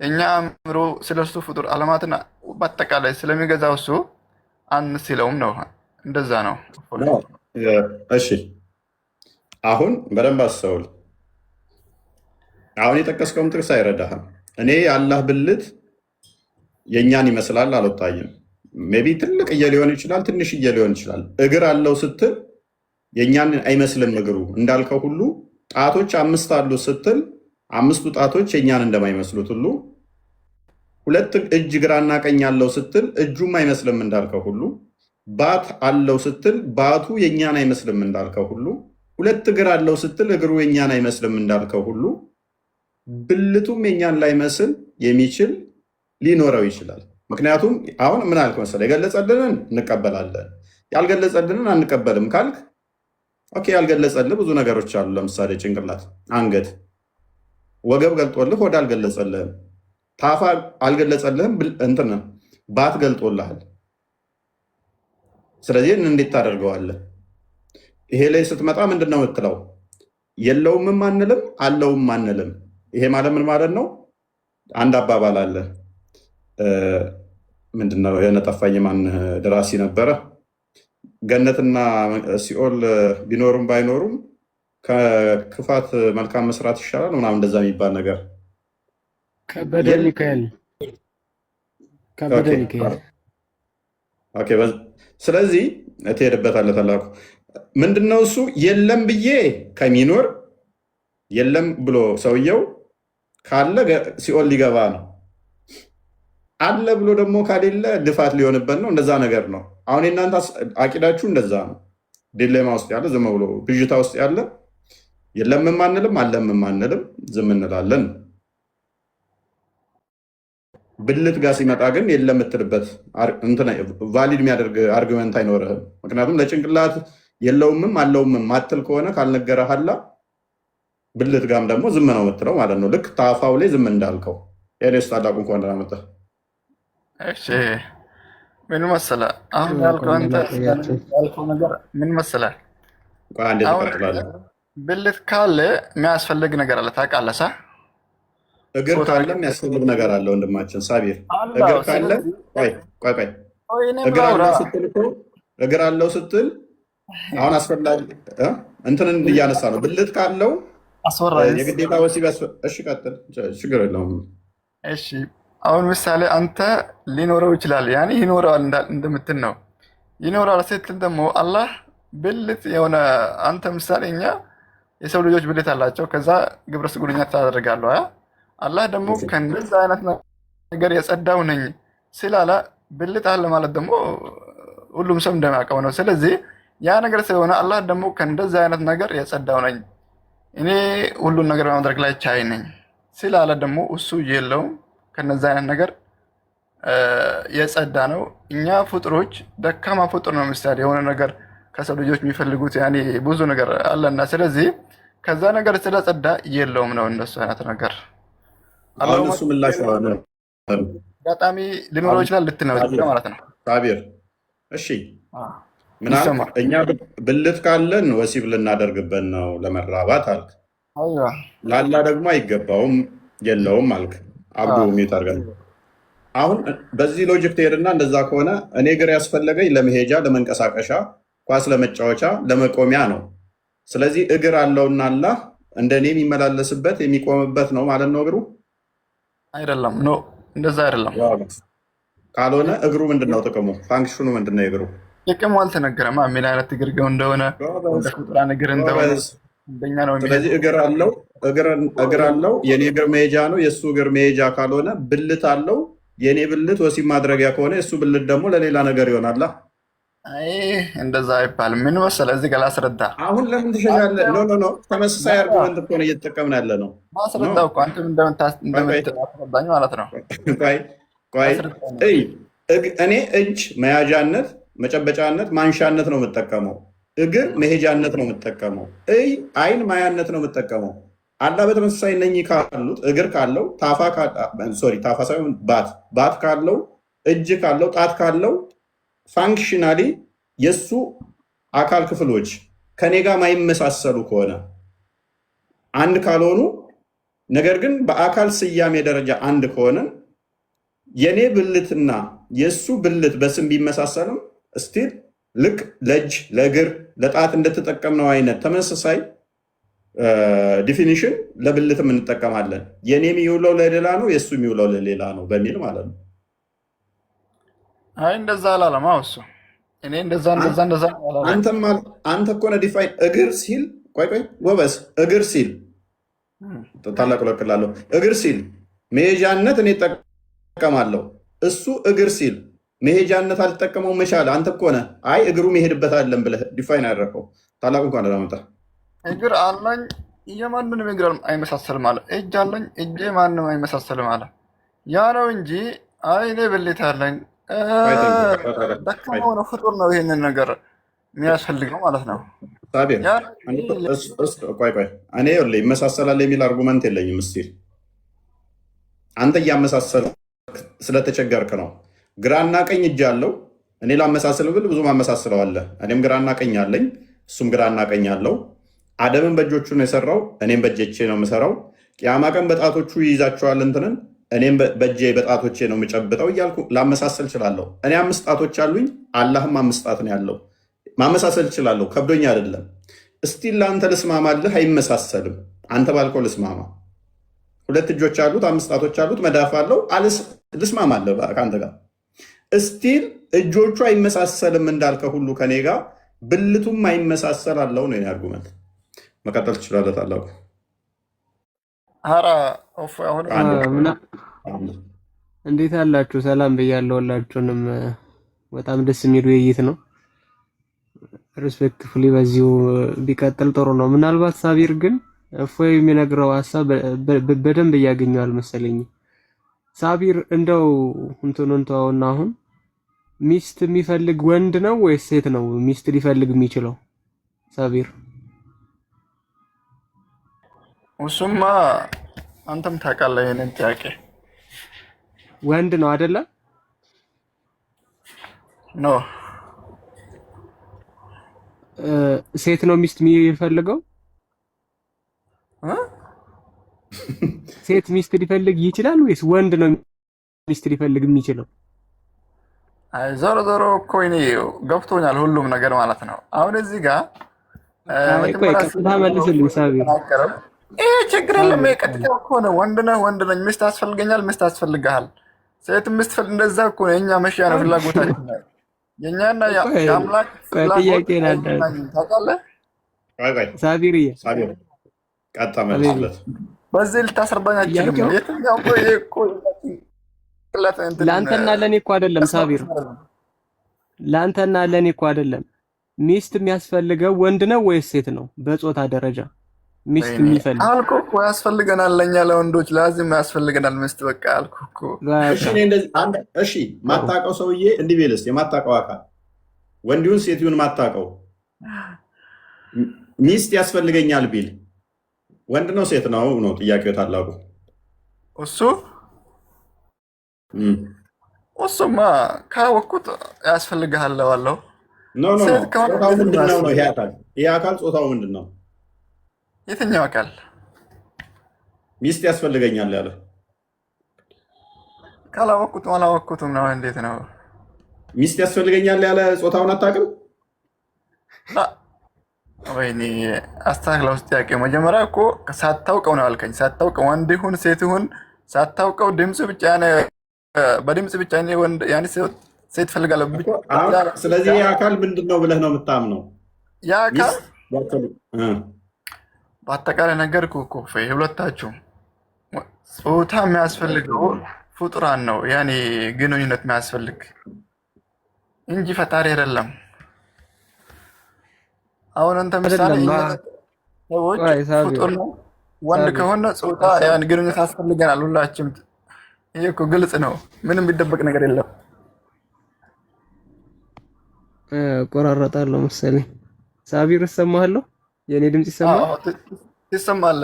እኛ አእምሮ ስለሱ ፍጡር ዓለማትን በአጠቃላይ ስለሚገዛው እሱ አንስለውም ነው። እንደዛ ነው። እሺ አሁን በደንብ አስተውል። አሁን የጠቀስከውም ጥቅስ አይረዳህም። እኔ የአላህ ብልት የእኛን ይመስላል አልወጣኝም። ሜይ ቢ ትልቅዬ ሊሆን ይችላል፣ ትንሽዬ ሊሆን ይችላል። እግር አለው ስትል የእኛን አይመስልም እግሩ እንዳልከው ሁሉ ጣቶች 5 አሉ ስትል 5ቱ ጣቶች የእኛን እንደማይመስሉት ሁሉ 2 እጅ ግራና ቀኝ ያለው ስትል እጁም አይመስልም እንዳልከው ሁሉ ባት አለው ስትል ባቱ የእኛን አይመስልም እንዳልከው ሁሉ፣ ሁለት እግር አለው ስትል እግሩ የእኛን አይመስልም እንዳልከው ሁሉ ብልቱም የእኛን ላይመስል የሚችል ሊኖረው ይችላል። ምክንያቱም አሁን ምን አልክ መሰለህ? የገለጸልንን እንቀበላለን፣ ያልገለጸልንን አንቀበልም ካልክ ኦኬ፣ ያልገለጸልህ ብዙ ነገሮች አሉ። ለምሳሌ ጭንቅላት፣ አንገት፣ ወገብ ገልጦልህ ሆድ አልገለጸልህም። ታፋ አልገለጸልህም፣ እንትን ባት ገልጦልሃል። ስለዚህ እንዴት ታደርገዋለህ? ይሄ ላይ ስትመጣ ምንድን ነው የምትለው? የለውምም አንልም አለውም አንልም። ይሄ ማለት ምን ማለት ነው? አንድ አባባል አለ። ምንድነው የነጠፋኝ ማን ደራሲ ነበረ? ገነትና ሲኦል ቢኖሩም ባይኖሩም ከክፋት መልካም መስራት ይሻላል ምናምን እንደዛ የሚባል ነገር። ከበደ ሚካኤል። ስለዚህ ትሄድበታለህ ተላኩ። ምንድነው እሱ? የለም ብዬ ከሚኖር የለም ብሎ ሰውየው ካለ ሲኦል ሊገባ ነው። አለ ብሎ ደግሞ ካሌለ ልፋት ሊሆንበት ነው። እንደዛ ነገር ነው። አሁን የእናንተ አቂዳችሁ እንደዛ ነው። ዲሌማ ውስጥ ያለ ዝም ብሎ ብዥታ ውስጥ ያለ የለምም አንልም አለምም አንልም ዝም እንላለን። ብልት ጋር ሲመጣ ግን የለም የምትልበት ቫሊድ የሚያደርግ አርጊመንት አይኖርህም። ምክንያቱም ለጭንቅላት የለውምም አለውምም ማትል ከሆነ ካልነገረሃላ ብልት ጋም ደግሞ ዝም ነው የምትለው ማለት ነው። ልክ ታፋው ላይ ዝም እንዳልከው ኤኔስ ታላቁ እንኳን ደህና መጣህ። እሺ ምን መሰለህ አሁን ያልከው ነገር ምን መሰለህ፣ ብልት ካለ የሚያስፈልግ ነገር አለ ታውቃለህ ሳ እግር ካለ የሚያስፈልግ ነገር አለ ወንድማችን ሳቢር። እግር ካለ እግር አለው ስትል አሁን አስፈላጊ እንትንን እያነሳ ነው። ብልት ካለው የግዴታ ወሲብ እሺ ቀጥል፣ ችግር የለውም። እሺ አሁን ምሳሌ አንተ ሊኖረው ይችላል፣ ያኔ ይኖረዋል እንደምትል ነው። ይኖረዋል ስትል ደግሞ አላህ ብልት የሆነ አንተ ምሳሌ እኛ የሰው ልጆች ብልት አላቸው፣ ከዛ ግብረ ስጉርኛ ታደርጋለህ። አላህ ደግሞ ከእንደዚህ አይነት ነገር የጸዳው ነኝ ስላለ ብልት አለ ማለት ደግሞ ሁሉም ሰው እንደሚያውቀው ነው። ስለዚህ ያ ነገር ስለሆነ አላህ ደግሞ ከእንደዚህ አይነት ነገር የጸዳው ነኝ እኔ ሁሉን ነገር በማድረግ ላይ ቻይ ነኝ ስላለ ደግሞ እሱ የለውም ከነዚህ አይነት ነገር የጸዳ ነው። እኛ ፍጡሮች ደካማ ፍጡር ነው። ምሳሌ የሆነ ነገር ከሰው ልጆች የሚፈልጉት ያኔ ብዙ ነገር አለና ስለዚህ ከዛ ነገር ስለጸዳ የለውም ነው እንደሱ አይነት ነገር። አሁን እሱ ምላሽ ነው አጋጣሚ ሊኖረው ይችላል ልትነው ማለት ነው ሳቢር። እሺ ምናምን እኛ ብልት ካለን ወሲብ ልናደርግበት ነው ለመራባት አልክ። ላላ ደግሞ አይገባውም የለውም አልክ። አብዱ ሚት አድርገን አሁን በዚህ ሎጂክ ትሄድና እንደዛ ከሆነ እኔ እግር ያስፈለገኝ ለመሄጃ፣ ለመንቀሳቀሻ፣ ኳስ ለመጫወቻ፣ ለመቆሚያ ነው። ስለዚህ እግር አለውና አላህ እንደኔ የሚመላለስበት የሚቆምበት ነው ማለት ነው። እግሩ አይደለም ኖ እንደዛ አይደለም። ካልሆነ እግሩ ምንድነው ጥቅሙ? ፋንክሽኑ ምንድነው? የእግሩ ጥቅሙ አልተነገረማ ምን አይነት እግር እንደሆነ ቁጥራን እግር እንደሆነ እንደኛ ነው። ስለዚህ እግር አለው የኔ እግር መሄጃ ነው። የእሱ እግር መሄጃ ካልሆነ ብልት አለው የኔ ብልት ወሲብ ማድረጊያ ከሆነ የእሱ ብልት ደግሞ ለሌላ ነገር ይሆናል። አይ እንደዛ አይባልም። ምን መሰለህ እዚህ ጋር ላስረዳ። አሁን ለምን ትሸሻለህ? ኖ ተመሳሳይ አርጉመንት እኮ ነው እየተጠቀምን ያለ ነው። ማስረዳው እኮ አንተም እንደምታስረዳኝ ማለት ነው። እኔ እጅ መያዣነት፣ መጨበጫነት፣ ማንሻነት ነው የምጠቀመው። እግር መሄጃነት ነው የምጠቀመው። አይን ማያነት ነው የምጠቀመው። አላህ በተመሳሳይ እነኚህ ካሉት እግር ካለው ታፋ ሳይሆን ባት ካለው እጅ ካለው ጣት ካለው ፋንክሽናሊ የእሱ አካል ክፍሎች ከኔ ጋር ማይመሳሰሉ ከሆነ አንድ ካልሆኑ ነገር ግን በአካል ስያሜ ደረጃ አንድ ከሆነ የኔ ብልትና የእሱ ብልት በስም ቢመሳሰልም ስቲል ልክ ለእጅ ለእግር ለጣት እንደተጠቀምነው አይነት ተመሳሳይ ዲፊኒሽን ለብልትም እንጠቀማለን። የኔ የሚውለው ለሌላ ነው፣ የእሱ የሚውለው ለሌላ ነው በሚል ማለት ነው። አይ እንደዛ አላለም እሱ። እኔ እንደዛ አንተ እኮ ነህ ዲፋይን እግር ሲል ቆይ ጎበዝ እግር ሲል ታላቅ ለቅላለሁ እግር ሲል መሄጃነት እኔ እጠቀማለሁ። እሱ እግር ሲል መሄጃነት አልጠቀመው መቻል አንተ እኮ ነህ። አይ እግሩ መሄድበት አይደለም ብለህ ዲፋይን ያደረገው ታላቁ እንኳን ላመጣ እግር አለኝ የማንንም እግር አይመሳሰልም አለ። እጅ አለኝ እጄ ማንም አይመሳሰልም አለ። ያ ነው እንጂ አይ እኔ ብልት አለኝ ደካማ ሆነ ፍጡር ነው ይሄንን ነገር የሚያስፈልገው ማለት ነው። ሳቢር ቆይ እኔ ይመሳሰላል የሚል አርጉመንት የለኝም። እስኪ አንተ እያመሳሰል ስለተቸገርክ ነው። ግራና ቀኝ እጅ አለው። እኔ ላመሳስል ብል ብዙ ማመሳስለው አለ። እኔም ግራና ቀኝ አለኝ፣ እሱም ግራና ቀኝ አለው። አደምን በእጆቹ ነው የሰራው፣ እኔም በእጄ ነው የምሰራው። ቅያማ ቀን በጣቶቹ ይይዛቸዋል እንትንን፣ እኔም በእጄ በጣቶቼ ነው የምጨብጠው እያልኩ ላመሳሰል እችላለሁ። እኔ 5 ጣቶች አሉኝ፣ አላህም 5 ጣት ነው ያለው። ማመሳሰል እችላለሁ፣ ከብዶኝ አይደለም። እስቲል ለአንተ ልስማማልህ፣ አይመሳሰልም። አንተ ባልከው ልስማማ። 2 እጆች አሉት፣ 5 ጣቶች አሉት፣ መዳፍ አለው፣ ልስማማለህ ከአንተ ጋር። እስቲል እጆቹ አይመሳሰልም እንዳልከ ሁሉ ከኔ ጋር ብልቱም አይመሳሰል አለው ነው የኔ አርጉመንት። መቀጠል ትችላለህ ታላቁ። ኧረ አሁን እንዴት አላችሁ? ሰላም ብያለሁ ሁላችሁንም። በጣም ደስ የሚል ውይይት ነው። ሪስፔክትፉሊ በዚሁ ቢቀጥል ጥሩ ነው። ምናልባት ሳቢር ግን እፎይ የሚነግረው ሀሳብ በደንብ እያገኘው አልመሰለኝም። ሳቢር እንደው እንትኑን ተወውና አሁን ሚስት የሚፈልግ ወንድ ነው ወይስ ሴት ነው ሚስት ሊፈልግ የሚችለው? ሳቢር እሱማ አንተም ታውቃለህ። ይሄንን ጥያቄ ወንድ ነው አይደለ? ኖ ሴት ነው ሚስት የሚፈልገው? ሴት ሚስት ሊፈልግ ይችላል ወይስ ወንድ ነው ሚስት ሊፈልግ የሚችለው? አይ ዞሮ ዞሮ እኮ እኔ ገብቶኛል ሁሉም ነገር ማለት ነው። አሁን እዚህ ጋር ቀጥታ መልስልኝ ሳቢር። ይሄ ችግር የለም። ቀጥታ እኮ ነው። ወንድ ነህ ወንድ ነኝ፣ ሚስት አስፈልገኛል ሚስት አስፈልግሃል፣ ሴት ሚስት እንደዛ እኮ ነው። የኛ መሽያ ነው ፍላጎታችን ነው። የኛና የአምላክ ጥያቄ ታውቃለህ ሳቢርዬ። ቀጥታ መልስለት። በዚህ ልታሰርባኝ አትችልም። የትኛው ቆይ እኮ ለአንተና ለኔ እኮ አይደለም ሳቢር፣ ለአንተና ለኔ እኮ አይደለም። ሚስት የሚያስፈልገው ወንድ ነው ወይስ ሴት ነው? በጾታ ደረጃ ሚስት የሚፈልግ አልኩ እኮ ያስፈልገናል። ለኛ ለወንዶች ላዚም ያስፈልገናል ሚስት። በቃ አልኩ እኮ። እሺ ማታውቀው ሰውዬ እንዲህ ቢልስ፣ የማታውቀው አካል ወንድ ይሁን ሴት ይሁን ማታውቀው ሚስት ያስፈልገኛል ቢል ወንድ ነው ሴት ነው ነው ጥያቄው ታላቁ። እሱማ ካወቅኩት ያስፈልግሃል እለዋለሁ። ጾታው ምንድን ነው? ይሄ አካል ጾታው ምንድን ነው? የትኛው አካል ሚስት ያስፈልገኛል ያለ? ካላወቅኩትም አላወቅኩትም ነው። እንዴት ነው ሚስት ያስፈልገኛል ያለ ጾታውን አታውቅም? ወይኔ አስተካክለው ውስጥ ጥያቄ መጀመሪያ እኮ ሳታውቀው ነው አልከኝ። ሳታውቀው ወንድ ይሁን ሴት ይሁን ሳታውቀው ድምፅ ብቻ በድምፅ ብቻ ወንድ ያኔ ሴት ፈልጋለሁ። ስለዚህ ያ አካል ምንድን ነው ብለህ ነው የምታምነው? ያ አካል በአጠቃላይ ነገርኩህ እኮ ሁለታችሁም ጾታ የሚያስፈልገው ፍጡራን ነው። ያኔ ግንኙነት የሚያስፈልግ እንጂ ፈጣሪ አይደለም። አሁን አንተ ምሳሌ ሰዎች ፍጡር ነው ወንድ ከሆነ ጾታ ያን ግንኙነት ያስፈልገናል ሁላችንም። ይሄ እኮ ግልጽ ነው፣ ምንም የሚደበቅ ነገር የለም። ቆራረጣለሁ መሰለኝ። ሳቢር እሰማሃለሁ? የኔ ድምጽ ይሰማል? ይሰማል።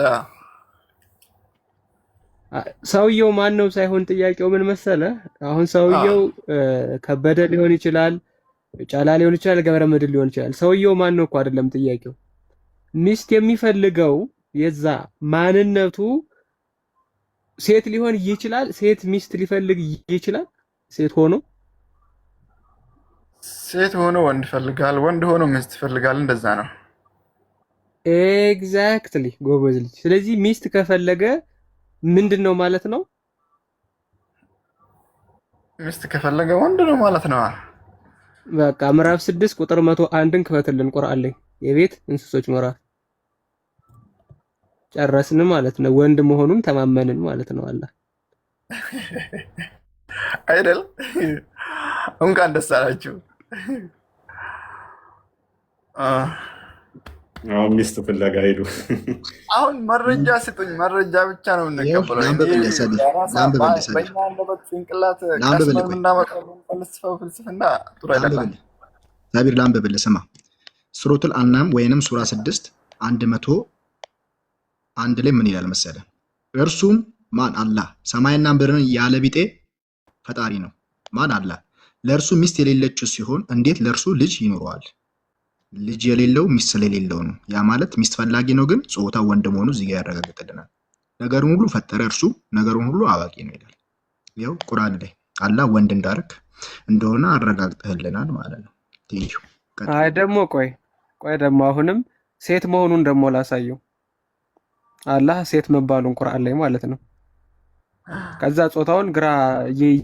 ሰውየው ማን ነው ሳይሆን ጥያቄው ምን መሰለ፣ አሁን ሰውየው ከበደ ሊሆን ይችላል፣ ጫላ ሊሆን ይችላል፣ ገብረመድህን ሊሆን ይችላል። ሰውየው ማን ነው እኮ አይደለም ጥያቄው። ሚስት የሚፈልገው የዛ ማንነቱ ሴት ሊሆን ይችላል። ሴት ሚስት ሊፈልግ ይችላል። ሴት ሆኖ ወንድ ይፈልጋል፣ ወንድ ሆኖ ሚስት ይፈልጋል። እንደዛ ነው። ኤግዛክትሊ ጎበዝ ልጅ። ስለዚህ ሚስት ከፈለገ ምንድን ነው ማለት ነው? ሚስት ከፈለገ ወንድ ነው ማለት ነው። በቃ ምዕራፍ 6 ቁጥር 101ን ክፈትልን ቁርአን ላይ የቤት እንስሶች ምዕራፍ ጨረስን ማለት ነው። ወንድ መሆኑን ተማመንን ማለት ነው። አላህ አይደል? እንኳን ደስ አላችሁ። አሁን ሚስት ፍለጋ ሄዱ። አሁን መረጃ ስጡኝ። መረጃ ብቻ ነው የምንቀበለው። በእኛ አንደበት ጭንቅላት ቀስመን የምናመጣው ፍልስፍና ጥሩ አይደለም። ሳቢር ላንብብልህ ስማ። ሱረቱል አንዓም ወይንም ሱራ 6 101 ላይ ምን ይላል መሰለ? እርሱም ማን አላህ ሰማይና ምድርን ያለ ቢጤ ፈጣሪ ነው። ማን አላህ ለእርሱ ሚስት የሌለችው ሲሆን እንዴት ለእርሱ ልጅ ይኖረዋል? ልጅ የሌለው ሚስት ስለሌለው ነው። ያ ማለት ሚስት ፈላጊ ነው፣ ግን ጾታው ወንድ መሆኑ እዚህ ጋር ያረጋግጥልናል። ነገሩን ሁሉ ፈጠረ እርሱ ነገሩን ሁሉ አዋቂ ነው ይላል። ያው ቁርአን ላይ አላህ ወንድ እንዳርክ እንደሆነ አረጋግጠህልናል ማለት ነው። ቴንኪው። አይ ደግሞ ቆይ ደግሞ አሁንም ሴት መሆኑን ደግሞ ላሳየው። አላህ ሴት መባሉን ቁርአን ላይ ማለት ነው። ከዛ ጾታውን ግራ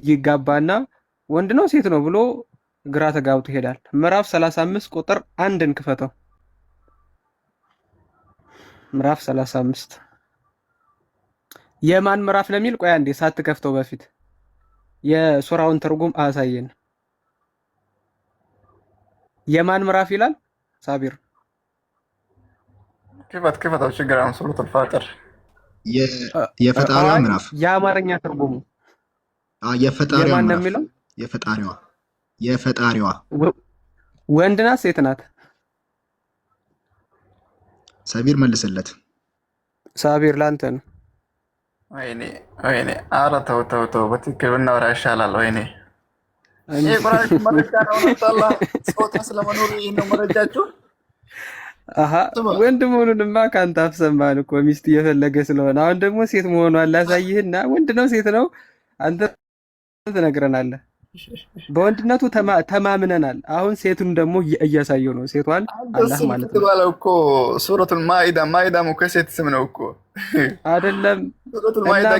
ይጋባና ወንድ ነው ሴት ነው ብሎ ግራ ተጋብቶ ይሄዳል። ምዕራፍ 35 ቁጥር 1ን ክፈተው። ምዕራፍ 35 የማን ምዕራፍ ለሚል ቆይ አንዴ ሳትከፍተው በፊት የሱራውን ትርጉም አሳየን። የማን ምዕራፍ ይላል ሳቢር? ክፈተው ችግር አሁን ሱረቱል ፋጢር የፈጣሪዋ ምዕራፍ የአማርኛ ትርጉሙ የፈጣሪዋ የማን ነው ምዕራፍ የሚለው? የፈጣሪዋ ወንድ ናት ሴት ናት? ሳቢር መልስለት። ሳቢር ላንተ ነው። ወይኔ ኧረ ተው በትክክል ብናወራ ይሻላል። ወይኔ ይሄ ቁርአን መረጃ ነው። ታላ ጾታ ስለመኖሩ ይሄ ነው መረጃችሁ። ወንድ መሆኑንማ ካንተ አፍሰማን እኮ ሚስት እየፈለገ ስለሆነ፣ አሁን ደግሞ ሴት መሆኗን ላሳይህና ወንድ ነው ሴት ነው አንተ ትነግረናለህ። በወንድነቱ ተማምነናል። አሁን ሴቱን ደግሞ እያሳየው ነው። ሴቷን አላህ ማለት ነው ባለው እኮ ሱረቱል ማኢዳ እኮ ሴት ስም ነው እኮ አይደለም። ሱረቱል ማኢዳ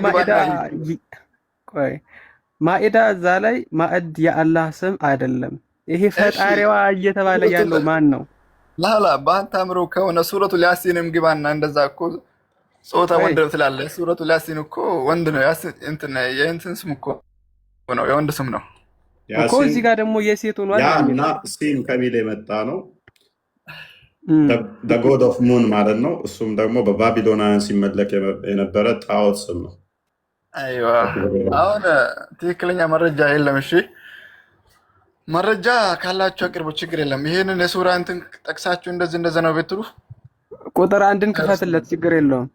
ማኢዳ እዛ ላይ ማዕድ የአላህ ስም አይደለም። ይሄ ፈጣሪዋ እየተባለ ያለው ማን ነው? ላላ በአንተ አምሮ ከሆነ ሱረቱል ያሲንም ግባና እንደዛ እኮ ጾታ ወንድ ነው ትላለህ። ሱረቱል ያሲን እኮ ወንድ ነው። ያሲን የእንትን ስም እኮ ነው፣ የወንድ ስም ነው እኮ። እዚህ ጋር ደግሞ የሴት ሆኗል። ያና ሲም ከሚል የመጣ ነው። ጎድ ኦፍ ሙን ማለት ነው። እሱም ደግሞ በባቢሎናውያን ሲመለክ የነበረ ጣዖት ስም ነው። አይዋ አሁን ትክክለኛ መረጃ የለም። እሺ መረጃ ካላችሁ አቅርቡ፣ ችግር የለም። ይሄንን የሱራ እንትን ጠቅሳችሁ እንደዚህ ነው ብትሉ ቁጥር 1ን ክፈትለት፣ ችግር የለውም።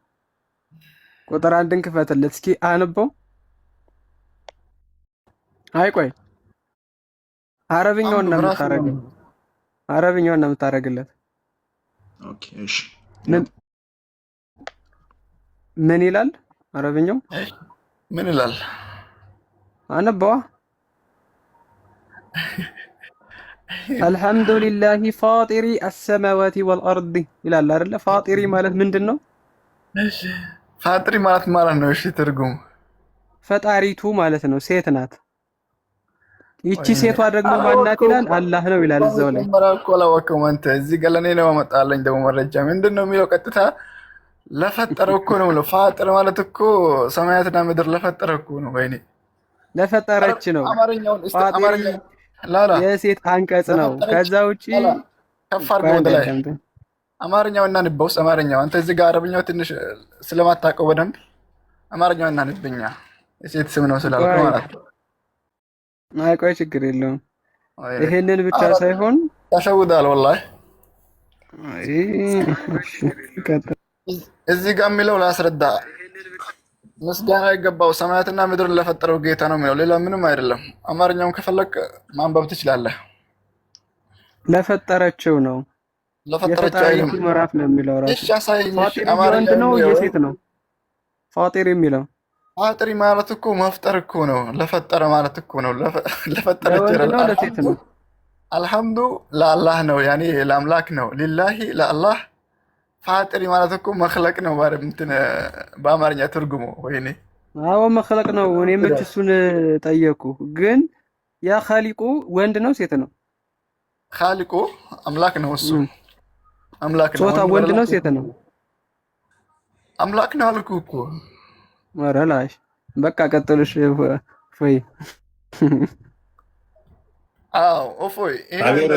ቁጥር 1ን ክፈትለት እስኪ አንበው። አይ ቆይ አረብኛውን ነው የምታረግለት። ኦኬ እሺ። ምን ይላል አረብኛው? ምን ይላል? አነበዋ። አልሐምዱሊላሂ ፋጢሪ አሰማዋቲ ወልአርድ ይላል አይደለ? ፋጢሪ ማለት ምንድን ነው? እሺ ፋጢሪ ማለት ነው። እሺ ትርጉሙ ፈጣሪቱ ማለት ነው። ሴት ናት። ይቺ ሴቷ ደግሞ ማናት ይላል? አላህ ነው ይላል እዛው ላይ። መራኮ ለወከው አንተ እዚህ ጋር ለኔ ነው መጣለኝ። ደግሞ መረጃ ምንድን ነው የሚለው? ቀጥታ ለፈጠረ እኮ ነው። ፋጢር ማለት እኮ ሰማያትና ምድር ለፈጠረ እኮ ነው። ወይኔ ለፈጠረች ነው። አማርኛውን ላላ የሴት አንቀጽ ነው። ከዛ ውጪ ከፍ አድርገው ወደ ላይ አማርኛው እና ንባውስ አማርኛው አንተ እዚህ ጋር አረብኛው ትንሽ ስለማታውቀው በደንብ አማርኛው እና ንብኛ የሴት ስም ነው ስላልኩ ማለት ነው። አይ ቆይ ችግር የለውም። ይሄንን ብቻ ሳይሆን ተሸውዳል ወላሂ። እዚህ ጋር የሚለው ላስረዳ። ምስጋና የገባው ሰማያትና ምድርን ለፈጠረው ጌታ ነው የሚለው፣ ሌላ ምንም አይደለም። አማርኛውን ከፈለክ ማንበብ ትችላለህ። ለፈጠረችው ነው። ለፈጠረችው አይደለም ምዕራፍ ነው የሚለው ራሱ። እሺ አሳይኝ። ወንድ ነው የሴት ነው? ፋጢር የሚለው ፋጢሪ ማለት እኮ መፍጠር እኮ ነው። ለፈጠረ ማለት እኮ ነው። ለፈጠረች ነው ለሴት ነው። አልሐምዱ ለአላህ ነው፣ ያኔ ለአምላክ ነው። ሊላሂ ለአላህ። ፋጢሪ ማለት እኮ መክለቅ ነው ማለት እንትን በአማርኛ ትርጉሙ። ወይኔ አዎ መክለቅ ነው። እኔ መች እሱን ጠየቁ። ግን ያ ኻሊቁ ወንድ ነው ሴት ነው? ኻሊቁ አምላክ ነው። እሱ አምላክ ነው። ጾታ ወንድ ነው ሴት ነው? አምላክ ነው አልኩ እኮ። ኧረ ላሽ በቃ ቀጥልሽ። ወይ አዎ እፎይ፣ ይሄን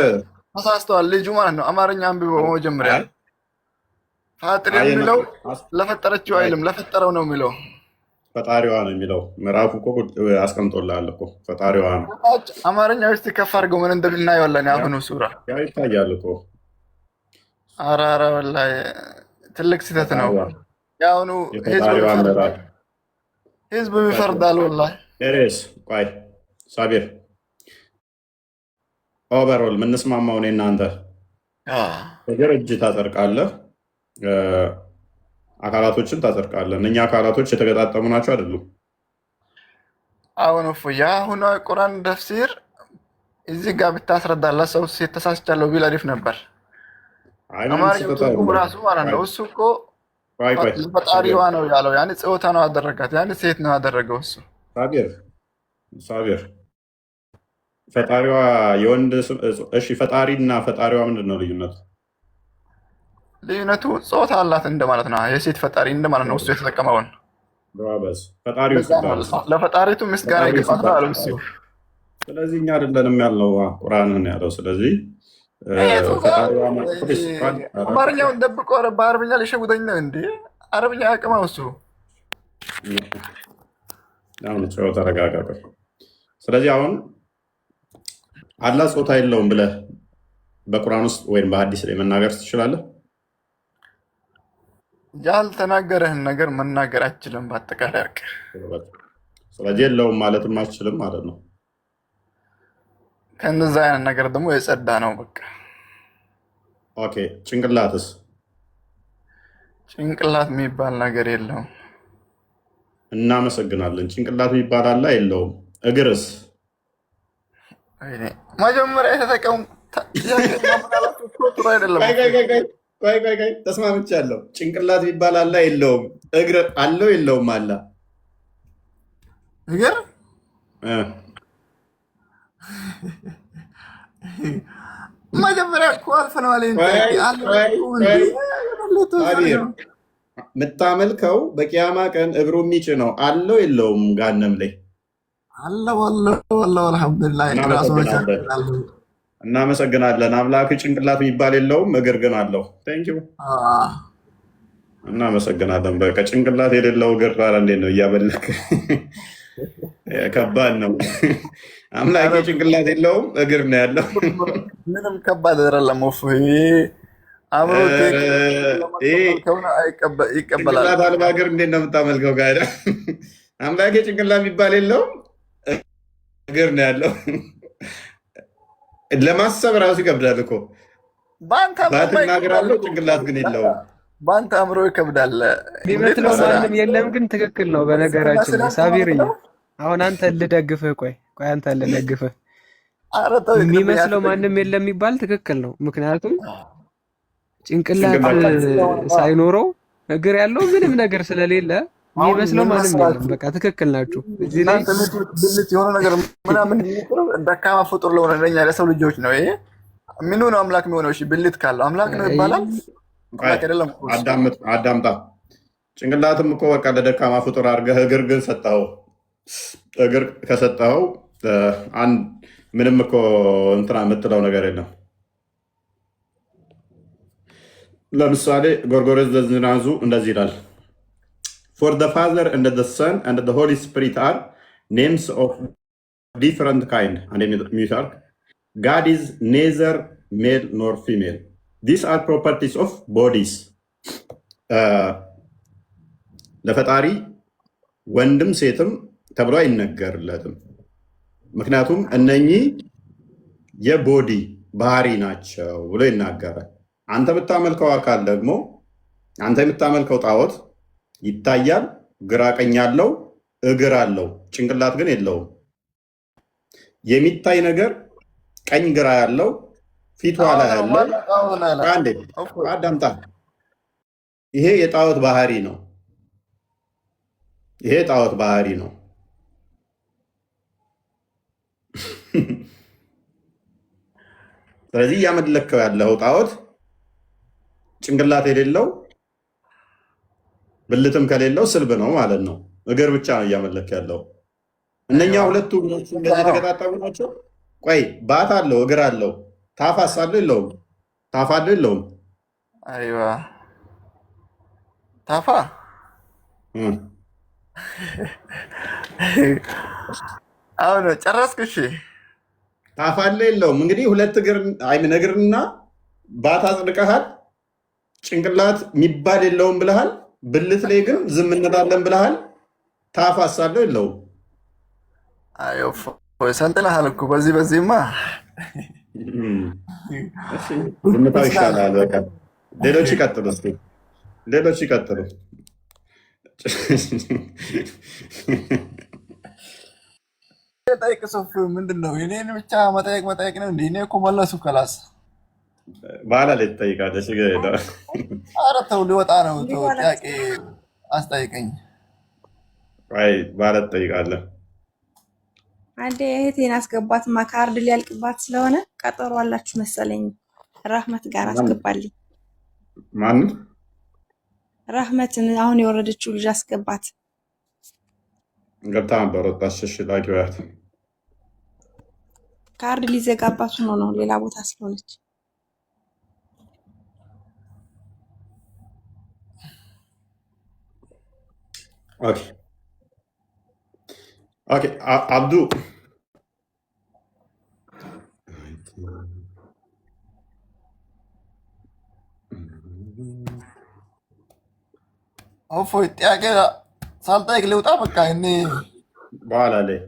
ተሳስተዋል ልጁ ማለት ነው። አማርኛ አንብቦ መጀመሪያ ፋጥር የሚለው ለፈጠረችው አይልም ለፈጠረው ነው የሚለው። ፈጣሪዋ ነው የሚለው ምዕራፉ እኮ አስቀምጦልሃል እኮ ፈጣሪዋ ነው። አማርኛ ውስጥ ከፍ አድርገው ምን እንደምናየዋለን አሁኑ ሱራ ያው ይታያል እኮ። ኧረ ወላሂ ትልቅ ስህተት ነው። የአሁኑ ህዝብ ይፈርዳል ወላሂ። ሬስ ቆይ ሳቢር ኦቨሮል የምንስማማው እኔ እናንተ እግር እጅ ታጸድቃለህ፣ አካላቶችን ታጸድቃለህ። እነኛ አካላቶች የተገጣጠሙ ናቸው አይደሉም? አሁን የአሁኑ ቁርአን ተፍሲር እዚህ ጋር ብታስረዳላ ሰው ሴት ተሳስቻለሁ ቢል አሪፍ ነበር። አማርኛው ትርጉም ራሱ ማለት ነው። እሱ እኮ ፈጣሪዋ ነው ያለው፣ ያኔ ጾታ ነው ያደረጋት፣ ያኔ ሴት ነው ያደረገው እሱ። ሳቢር ፈጣሪዋ የወንድ ስም። እሺ ፈጣሪ እና ፈጣሪዋ ምንድን ነው ልዩነቱ? ልዩነቱ ጾታ አላት እንደማለት ነው። የሴት ፈጣሪ እንደማለት ነው እሱ የተጠቀመውን። ለፈጣሪቱ ምስጋና ይገባታል አለ እሱ። ስለዚህ እኛ አይደለንም ያልነው ቁርአንን ያለው። ስለዚህ አማርኛውን ደብቆ በአረብኛ ሊሸጉደኝ ነው እንዴ? አረብኛ ያቅማው እሱ። ተረጋጋ። ስለዚህ አሁን አላህ ጾታ የለውም ብለህ በቁርአን ውስጥ ወይም በሐዲስ ላይ መናገር ትችላለህ? ያልተናገረህን ነገር መናገር አችልም። በአጠቃላይ አርቅ። ስለዚህ የለውም ማለትም አችልም ማለት ነው። ከነዛ አይነት ነገር ደግሞ የጸዳ ነው በቃ። ኦኬ ጭንቅላትስ? ጭንቅላት የሚባል ነገር የለውም። እናመሰግናለን። ጭንቅላት የሚባል አለ የለውም። እግርስ? መጀመሪያ የተጠቀሙ ጥሩ አይደለም። ተስማምቻለሁ። ጭንቅላት የሚባል አለ የለውም። እግር አለው የለውም? አለ እግር መጀመሪያ እኮ አልፈነዋል። የምታመልከው በቂያማ ቀን እግሩ የሚጭነው አለው የለውም? ጋነም ላይ አለው። አልሐምዱሊላህ እናመሰግናለን። አምላክ ጭንቅላት የሚባል የለውም፣ እግር ግን አለው። ቴንኪው እናመሰግናለን። በቃ ጭንቅላት የሌለው እግር ታዲያ እንዴት ነው እያበለክ? ከባድ ነው። አምላክ ጭንቅላት የለውም እግር ነው ያለው። ምንም ከባድ አይደለም። ጭንቅላት አልባ እግር እንዴት ነው የምታመልከው? ጋር አምላክ ጭንቅላት የሚባል የለውም እግር ነው ያለው። ለማሰብ ራሱ ይከብዳል እኮ። ባትናገራለሁ ጭንቅላት ግን የለውም። በአንተ አእምሮ ይከብዳል። የሚመስለው ማንም የለም ግን ትክክል ነው። በነገራችን ሳቢርዬ አሁን አንተ ልደግፍህ። ቆይ አንተ ልደግፍህ። የሚመስለው ማንም የለም የሚባል ትክክል ነው። ምክንያቱም ጭንቅላት ሳይኖረው እግር ያለው ምንም ነገር ስለሌለ የሚመስለው ማንም የለም። በቃ ትክክል ናችሁ። እዚህ ላይ ብልት የሆነ ነገር ምናምን ደካማ ፍጡር ለሆነ ለኛ ለሰው ልጆች ነው ይሄ። ምኑ ነው አምላክ የሚሆነው? እሺ ብልት ካለው አምላክ ነው ይባላል? አዳምጣ። ጭንቅላትም እኮ በቃ ለደካማ ፍጡር አድርገህ እግር ግን ሰጠኸው። እግር ከሰጠኸው ምንም እኮ እንትና የምትለው ነገር የለም። ለምሳሌ ጎርጎርዮስ ዘንዝናዙ እንደዚህ ይላል። For the Father and the Son and the Holy Spirit are names of different kind. And in Mutark, God is neither male nor female. These are properties of bodies. ለፈጣሪ ወንድም ሴትም ተብሎ አይነገርለትም። ምክንያቱም እነኚህ የቦዲ ባህሪ ናቸው ብሎ ይናገራል። አንተ የምታመልከው አካል ደግሞ አንተ የምታመልከው ጣዖት ይታያል፣ ግራ ቀኝ አለው፣ እግር አለው፣ ጭንቅላት ግን የለውም። የሚታይ ነገር ቀኝ ግራ ያለው ፊቱ ላይ ያለው አንዴ አዳምጣ። ይሄ የጣዖት ባህሪ ነው። ይሄ ጣዖት ባህሪ ነው። ስለዚህ እያመለከው ያለው ጣዖት ጭንቅላት የሌለው ብልትም ከሌለው ስልብ ነው ማለት ነው። እግር ብቻ ነው እያመለክ ያለው። እነኛ ሁለቱ እግሮቹ እንደዚህ የተገጣጠሙ ናቸው። ቆይ ባት አለው እግር አለው ታፋስ አለው የለውም? ታፋ አለው የለውም? አይዋ ታፋ እም። አሁን ጨረስክ? እሺ ታፋ አለው የለውም? እንግዲህ ሁለት እግርና ባት አጽድቀሃል። ጭንቅላት የሚባል የለውም ብለሃል። ብልት ላይ ግን ዝም እንላለን ብለሃል። ታፋስ አለው የለውም? አዮ ሰልጥነሃል እኮ በዚህማ ዝምታው ይሻላል። በቃ ሌሎች ይቀጥሉ እስኪ ሌሎች ይቀጥሉ። ጠይቅ ሶፍ ምንድን ነው? እኔን ብቻ መጠየቅ ነው እንደ እኔ እኮ መለሱ ከላስ በኋላ ላይ ትጠይቃለች። ኧረ ተው ሊወጣ ነው። ተው ጥያቄ አስጠይቀኝ። በኋላ ትጠይቃለህ። አንዴ እህቴን አስገባትማ ካርድ ሊያልቅባት ስለሆነ ቀጠሮ አላችሁ መሰለኝ። ራህመት ጋር አስገባልኝ። ማንን? ራህመትን አሁን የወረደችው ልጅ አስገባት። ገብታ ነበር ወጣች። እሺ ላኪው ያት ካርድ ሊዘጋባት ሆኖ ነው ሌላ ቦታ ስለሆነች። ኦኬ ኦኬ አብዱ እፎይ ጥያቄ ሳልጠይቅ ልውጣ። በቃ እኔ በኋላ ላይ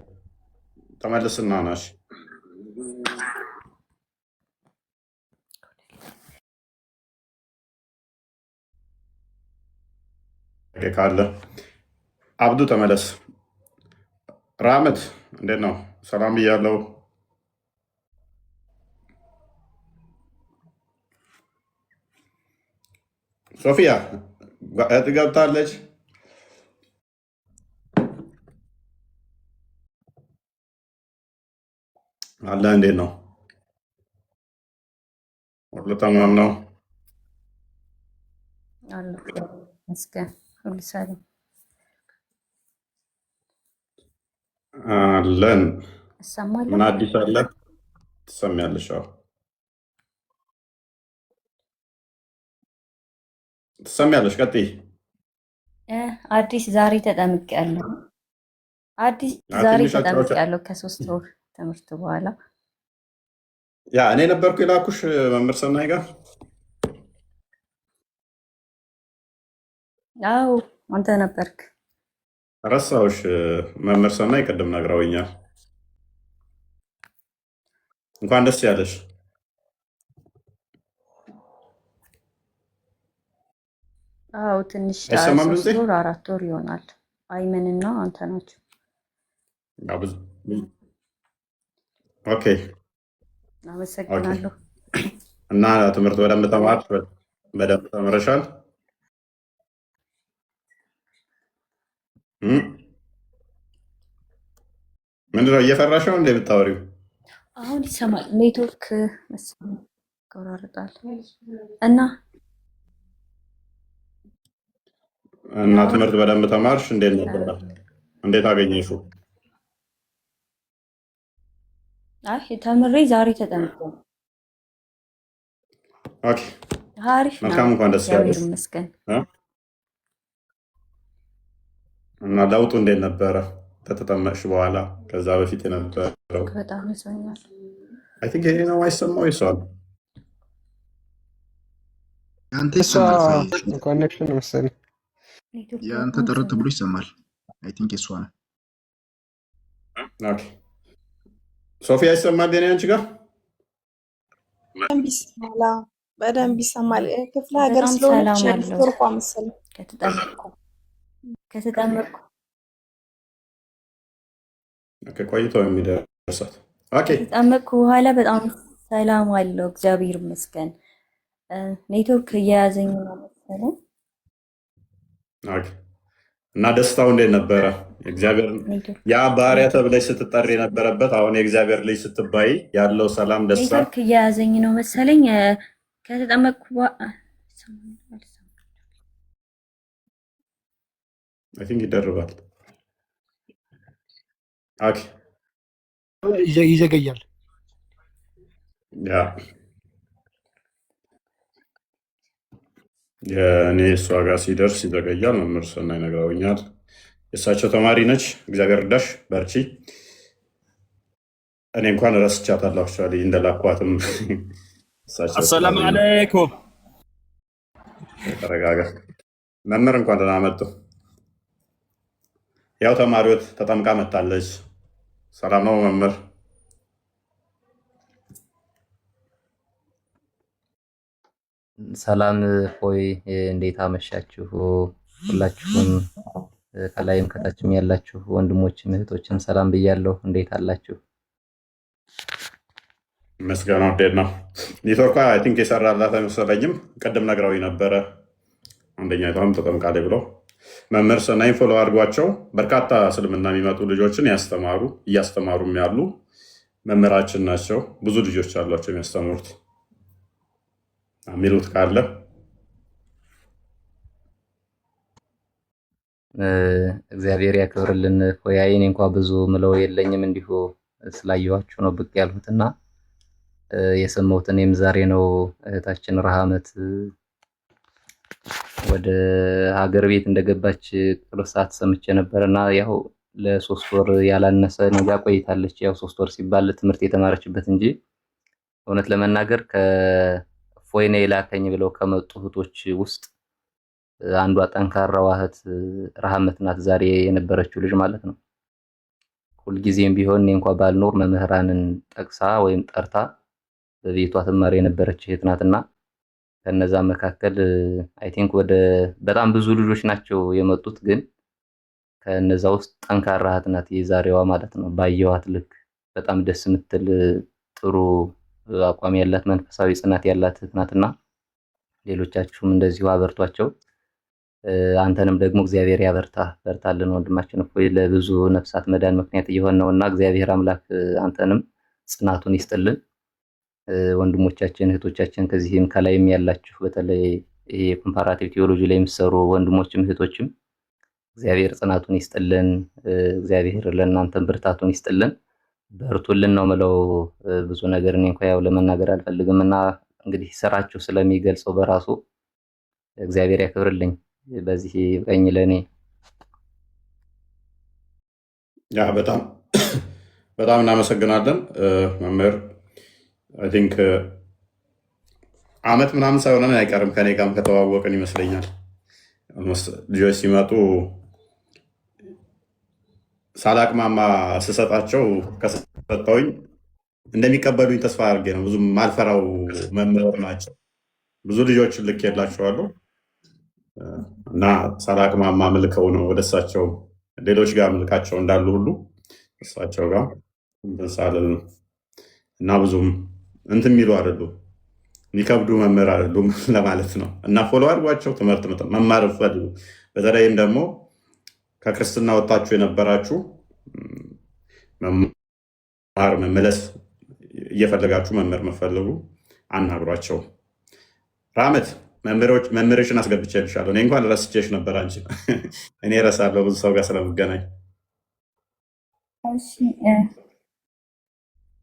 ተመልስና ናሽ ካለ አብዱ ተመለስ። ራመት እንዴት ነው? ሰላም ብያለው። ሶፊያ እህት ገብታለች። አለ እንዴት ነው? ሁሉ ተማም ነው? መስገን ሁሉ ሰላም አለን። እሰማለሁ። ምን አዲስ አለ? ትሰሚያለሽ? አዎ ትሰሚያለሽ። ቀጥይ። አዲስ ዛሬ ተጠምቄያለሁ። አዲስ ዛሬ ተጠምቄያለሁ ከ3 ወር ትምህርት በኋላ። ያ እኔ ነበርኩ የላኩሽ መምህር ሰናይ ጋር። አዎ አንተ ነበርክ። ረሳሁሽ። መምህር ሰናይ ቅድም ነግረውኛል። እንኳን ደስ ያለሽ። አዎ ትንሽ አይሰማም 3 ድምጼ? ወር 4 ወር ይሆናል። አይመንና አንተ ናቸው። ኦኬ አመሰግናለሁ። እና ትምህርት በደንብ ተማርሽ? በደንብ ተምረሻል? ምንድነው እየፈራሽ ነው እንደ የምታወሪው? አሁን ይሰማል። ኔትወርክ መሰለኝ ይቆራረጣል እና ትምህርት በደንብ ተማርሽ? እንዴት ነበረ? እንዴት አገኘሽው? አይ ተምሬ ዛሬ ተጠምቄ። ኦኬ አሪፍ ነው። መልካም። እንኳን ደስ ያለሽ። እግዚአብሔር ይመስገን። እና ለውጡ እንዴት ነበረ ከተጠመቅሽ በኋላ? ከዛ በፊት የነበረው በጣም ይዞኛል። አይ ቲንክ ይሄ ነው አይሰማው ይሷል። ያንተ ይሰማል። ኮኔክሽን መሰለኝ ያንተ ጥርት ብሎ ይሰማል። አይ ቲንክ እሷ ነው። ኦኬ ሶፊያ ይሰማል? የኔ አንቺ ጋር በደንብ ይሰማል። ክፍለ ሀገር ስለሆነች ኔትወርኳ መሰለኝ ከተጠመቅኩ ቆይቶ የሚደርሳት ከተጠመቅኩ በኋላ በጣም ሰላም አለው። እግዚአብሔር ይመስገን። ኔትወርክ እየያዘኝ ነው መሰለኝ። እና ደስታው እንዴት ነበረ? እግዚአብሔር ያ ባሪያ ተብለሽ ስትጠሪ የነበረበት አሁን የእግዚአብሔር ልጅ ስትባይ ያለው ሰላም ደስታ። ኔትወርክ እየያዘኝ ነው መሰለኝ። ከተጠመቅኩ አይ ቲንክ ይደርባል። ይዘገያል። ያ የእኔ እሷ ጋር ሲደርስ ይዘገያል። መምህር ሰናይ ነግረውኛል። የእሳቸው ተማሪ ነች። እግዚአብሔር እርዳሽ፣ በርቺ። እኔ እንኳን ረስቻታለሁ እንደላኳትም እሳቸው አሰላሙ አለይኩም። ተረጋጋ መምህር፣ እንኳን ደህና መጡ። ያው ተማሪዎት ተጠምቃ መጣለች። ሰላም ነው መምህር? ሰላም ሆይ፣ እንዴት አመሻችሁ? ሁላችሁም ከላይም ከታችም ያላችሁ ወንድሞችም እህቶችም ሰላም ብያለሁ። እንዴት አላችሁ? መስገነው እንዴት ነው? ኔትወርኳ አይ ቲንክ የሰራላት አይመሰለኝም። ቅድም ነግረው ነበረ አንደኛ ይቷም ተጠምቃለች ብሎ። መምህር ሰናይን ፎሎ አድርጓቸው። በርካታ እስልምና የሚመጡ ልጆችን እያስተማሩም ያሉ መምህራችን ናቸው። ብዙ ልጆች አሏቸው የሚያስተምሩት። የሚሉት ካለ እግዚአብሔር ያክብርልን። ፎያይን እንኳ ብዙ ምለው የለኝም፣ እንዲሁ ስላየኋችሁ ነው ብቅ ያልሁትና የሰማሁት እኔም ዛሬ ነው። እህታችን ረሃመት ወደ ሀገር ቤት እንደገባች ቅርብ ሰዓት ሰምቼ ነበርና ያው ለ3 ወር ያላነሰ ነጋ ቆይታለች። ያው 3 ወር ሲባል ትምህርት የተማረችበት እንጂ እውነት ለመናገር ከፎይኔ ላከኝ ብለው ከመጡ እህቶች ውስጥ አንዷ ጠንካራዋ እህት ረሃመት ናት። ዛሬ የነበረችው ልጅ ማለት ነው። ሁልጊዜም ቢሆን እኔ እንኳን ባልኖር መምህራንን ጠቅሳ ወይም ጠርታ በቤቷ ትማር የነበረች እህት ናትና ከነዛ መካከል አይ ቲንክ ወደ በጣም ብዙ ልጆች ናቸው የመጡት፣ ግን ከነዛ ውስጥ ጠንካራ እህት ናት የዛሬዋ ማለት ነው። ባየዋት ልክ በጣም ደስ የምትል ጥሩ አቋም ያላት መንፈሳዊ ጽናት ያላት እህት ናትና ሌሎቻችሁም እንደዚሁ አበርቷቸው። አንተንም ደግሞ እግዚአብሔር በርታልን ወንድማችን። እፎይ ለብዙ ነፍሳት መዳን ምክንያት እየሆነ ነውና እግዚአብሔር አምላክ አንተንም ጽናቱን ይስጥልን። ወንድሞቻችን እህቶቻችን ከዚህም ከላይም ያላችሁ በተለይ ይሄ ኮምፓራቲቭ ቲዮሎጂ ላይ የሚሰሩ ወንድሞችም እህቶችም እግዚአብሔር ጽናቱን ይስጥልን። እግዚአብሔር ለእናንተም ብርታቱን ይስጥልን። በርቱልን ነው ምለው። ብዙ ነገር እኔ እንኳን ያው ለመናገር አልፈልግምና እንግዲህ ስራችሁ ስለሚገልጸው በራሱ እግዚአብሔር ያክብርልኝ። በዚህ ቀኝ ለኔ ያ በጣም በጣም እናመሰግናለን መምህር። አይ ቲንክ አመት ምናምን ሳይሆነን አይቀርም ከኔ ጋርም ከተዋወቅን ይመስለኛል። ልጆች ሲመጡ ሳላቅማማ ስሰጣቸው ከሰጠውኝ እንደሚቀበሉኝ ተስፋ አድርጌ ነው። ብዙም ማልፈራው መምህር ናቸው። ብዙ ልጆች ልክ የላቸዋለሁ እና ሳላቅማማ ምልከው ነው ወደ እሳቸው ሌሎች ጋር ምልካቸው እንዳሉ ሁሉ እሳቸው ጋር ሳልል ነው እና ብዙም እንትን የሚሉ አይደሉም፣ የሚከብዱ መምህር አይደሉም ለማለት ነው። እና ፎሎ አድርጓቸው፣ ትምህርት መማር ፈልጉ። በተለይም ደግሞ ከክርስትና ወጣችሁ የነበራችሁ መማር መመለስ እየፈለጋችሁ መምህር መፈልጉ አናግሯቸው። ራመት መምህርሽን አስገብቼልሻለሁ። እኔ እንኳን ረስቼሽ ነበር፣ አንቺ እኔ እረሳለሁ ብዙ ሰው ጋር ስለምገናኝ።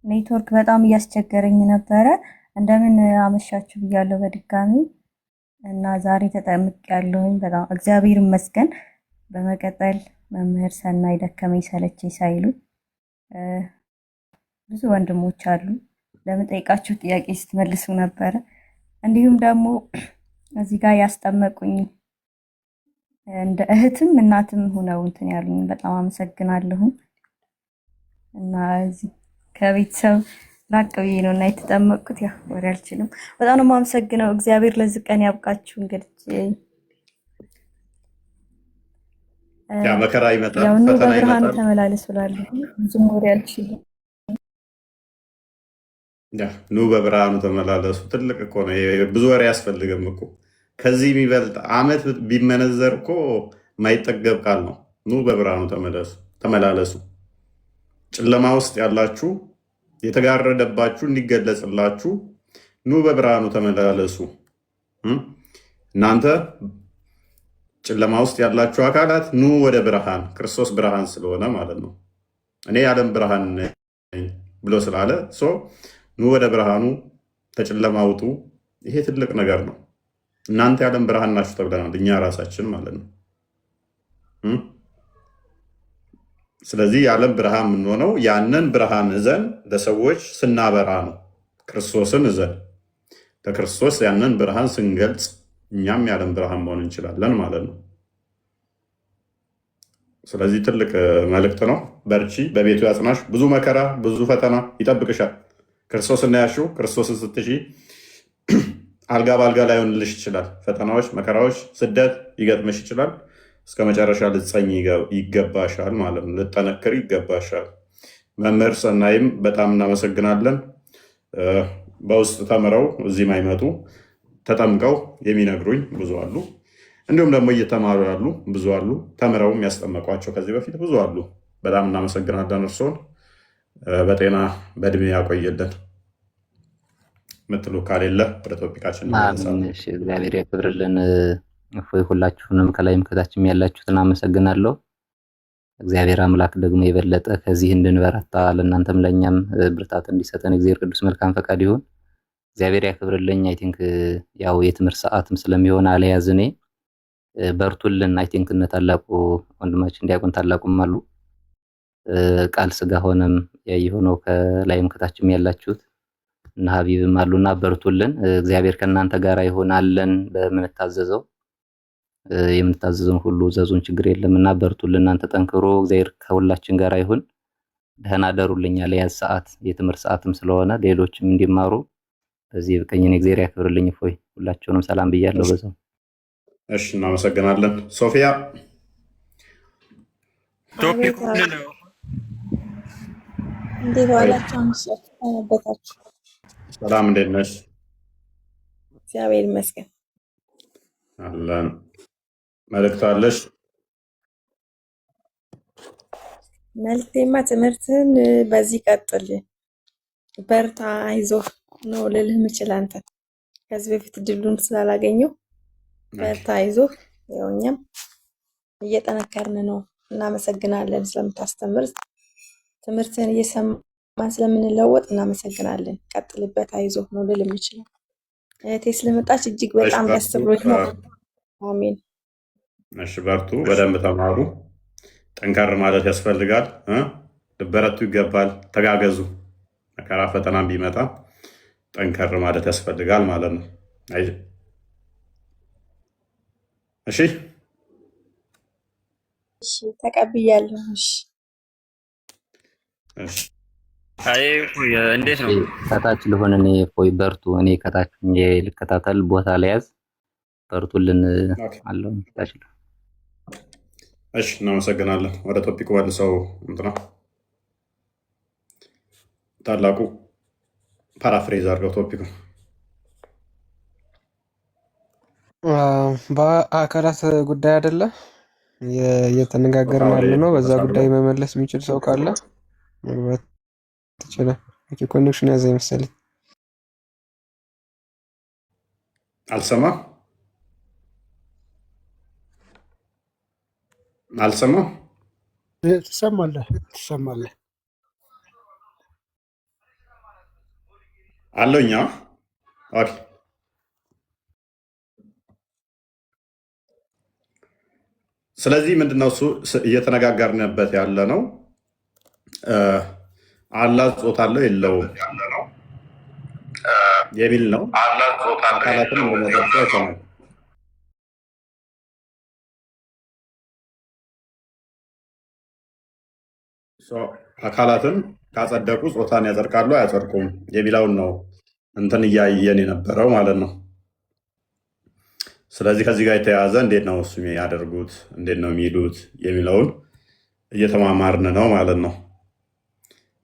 ኔትወርክ በጣም እያስቸገረኝ ነበረ። እንደምን አመሻችሁ ብያለሁ በድጋሚ እና ዛሬ ተጠምቄያለሁኝ። በጣም እግዚአብሔር ይመስገን። በመቀጠል መምህር ሰናይ ደከመኝ ሰለቸኝ ሳይሉ ብዙ ወንድሞች አሉ ለምጠይቃችሁ ጥያቄ ስትመልሱ ነበረ። እንዲሁም ደግሞ እዚህ ጋር ያስጠመቁኝ እንደ እህትም እናትም ሆነው እንትን ያሉኝ በጣም አመሰግናለሁ። እና እዚህ ከቤተሰብ ራቅ ብዬ ነው እና የተጠመቅኩት። ያው ወሬ አልችልም። በጣም ነው የማመሰግነው። እግዚአብሔር ለዚህ ቀን ያብቃችሁ። እንግዲህ ያ መከራ ይመጣል፣ ያው ፈተና በብርሃኑ ይመጣል። ተመላለሱ እላለሁ። ብዙም ወሬ አልችልም። ኑ በብርሃኑ ተመላለሱ። ትልቅ እኮ ነው። ብዙ ወሬ አያስፈልግም እኮ። ከዚህ የሚበልጥ አመት ቢመነዘር እኮ ማይጠገብ ቃል ነው። ኑ በብርሃኑ ተመላለሱ። ጨለማ ውስጥ ያላችሁ የተጋረደባችሁ እንዲገለጽላችሁ ኑ በብርሃኑ ተመላለሱ። እናንተ ጨለማ ውስጥ ያላችሁ አካላት ኑ ወደ ብርሃን። ክርስቶስ ብርሃን ስለሆነ ማለት ነው። እኔ የዓለም ብርሃን ነኝ ብሎ ስላለ ኑ ወደ ብርሃኑ ከጨለማ ውጡ። ይሄ ትልቅ ነገር ነው። እናንተ የዓለም ብርሃን ናችሁ ተብለናል፣ እኛ ራሳችን ማለት ነው። ስለዚህ የዓለም ብርሃን የምንሆነው ያንን ብርሃን እዘን ለሰዎች ስናበራ ነው። ክርስቶስን እዘን ለክርስቶስ ያንን ብርሃን ስንገልጽ እኛም የዓለም ብርሃን መሆን እንችላለን ማለት ነው። ስለዚህ ትልቅ መልእክት ነው። በርቺ፣ በቤቱ ያጽናሽ። ብዙ መከራ፣ ብዙ ፈተና ይጠብቅሻል። ክርስቶስ እናያሽው። ክርስቶስን ስትሺ አልጋ በአልጋ ላይሆንልሽ ይችላል። ፈተናዎች፣ መከራዎች፣ ስደት ይገጥምሽ ይችላል። እስከ መጨረሻ ልትጸኝ ይገባሻል ማለት ነው። ልጠነክር ይገባሻል። መምህር ሰናይም በጣም እናመሰግናለን። በውስጥ ተምረው እዚህ ማይመጡ ተጠምቀው የሚነግሩኝ ብዙ አሉ። እንዲሁም ደግሞ እየተማሩ ያሉ ብዙ አሉ። ተምረውም ያስጠመቋቸው ከዚህ በፊት ብዙ አሉ። በጣም እናመሰግናለን። እርስዎን በጤና በእድሜ ያቆየልን። ምትሉ ካሌለ ወደ ቶፒካችን እንመለሳለን። እግዚአብሔር ያክብርልን። እፎይ ሁላችሁንም ከላይም ከታችም ያላችሁትን አመሰግናለሁ። እግዚአብሔር አምላክ ደግሞ የበለጠ ከዚህ እንድንበረታ ለእናንተም ለእኛም ብርታት እንዲሰጠን እግዚአብሔር ቅዱስ መልካም ፈቃድ ይሁን። እግዚአብሔር ያክብርልኝ። አይ ቲንክ ያው የትምህርት ሰዓትም ስለሚሆን አለያዝኔ በርቱልን። አይ ቲንክ እነ ታላቁ ወንድማችን ዲያቆን ታላቁም አሉ ቃል ስጋ ሆነም የሆነው ከላይም ከታችም ያላችሁት እና ሀቢብም አሉና በርቱልን። እግዚአብሔር ከእናንተ ጋር ይሆናለን። በምንታዘዘው የምንታዘዘውን ሁሉ ዘዙን፣ ችግር የለምና በርቱልን። እናንተ ጠንክሮ እግዚአብሔር ከሁላችን ጋር ይሁን። ደህና ደሩልኝ። ያለያዝ ሰዓት የትምህርት ሰዓትም ስለሆነ ሌሎችም እንዲማሩ በዚህ በቀኝኔ እግዚአብሔር ያክብርልኝ። እፎይ ሁላችሁንም ሰላም ብያለሁ። በዛው እሺ፣ እናመሰግናለን። ሶፊያ ቶፒክ ነው። እንዴት ዋላችሁ? አመሰግናለሁ። ሰላም፣ እንዴት ነሽ? እግዚአብሔር ይመስገን አለን። መልእክት አለሽ? መልክቴማ ትምህርትን በዚህ ቀጥል፣ በርታ፣ አይዞህ ነው ልልህ የምችል። አንተ ከዚህ በፊት ድሉን ስላላገኘው በርታ፣ አይዞህ። ያው እኛም እየጠነከርን ነው። እናመሰግናለን ስለምታስተምር፣ ትምህርትን እየሰማን ስለምንለወጥ እናመሰግናለን። ቀጥልበት፣ አይዞህ ነው ልል የምችለው። እህቴ ስለመጣች እጅግ በጣም ደስ ብሎኝ ነው። አሜን። እሺ፣ በርቱ፣ በደንብ ተማሩ። ጠንከር ማለት ያስፈልጋል። ልበረቱ ይገባል። ተጋገዙ። መከራ ፈተና ቢመጣ ጠንከር ማለት ያስፈልጋል ማለት ነው። እሺ፣ እሺ፣ ተቀብያለሁ። እሺ፣ እሺ። አይ እንዴት ነው? ከታች ልሆን እኔ እፎይ በርቱ። እኔ ከታች ልከታተል ቦታ ለያዝ በርቱልን አለው ታች። እሺ፣ እናመሰግናለን። ወደ ቶፒኩ መልሰው እንትና ታላቁ ፓራፍሬዝ አድርገው ቶፒኩ በአካላት ጉዳይ አይደለ እየተነጋገርን ያለ ነው። በዛ ጉዳይ መመለስ የሚችል ሰው ካለ መግባት ይችላል። ኮኔክሽን ያዘ መሰለኝ። አልሰማም አልሰማም። ትሰማለህ አለኛ። ኦኬ፣ ስለዚህ ምንድነው እሱ እየተነጋገርንበት ያለ ነው። አላህ ጾታ አለው የለውም የሚል ነው። አካላትን እንደመጠጣ ይሆናል። አካላትን ካጸደቁ ጾታን ያጸድቃሉ አያጸድቁም የሚለውን ነው እንትን እያየን የነበረው ማለት ነው። ስለዚህ ከዚህ ጋር የተያያዘ እንዴት ነው እሱ የሚያደርጉት፣ እንዴት ነው የሚሄዱት የሚለውን እየተማማርን ነው ማለት ነው።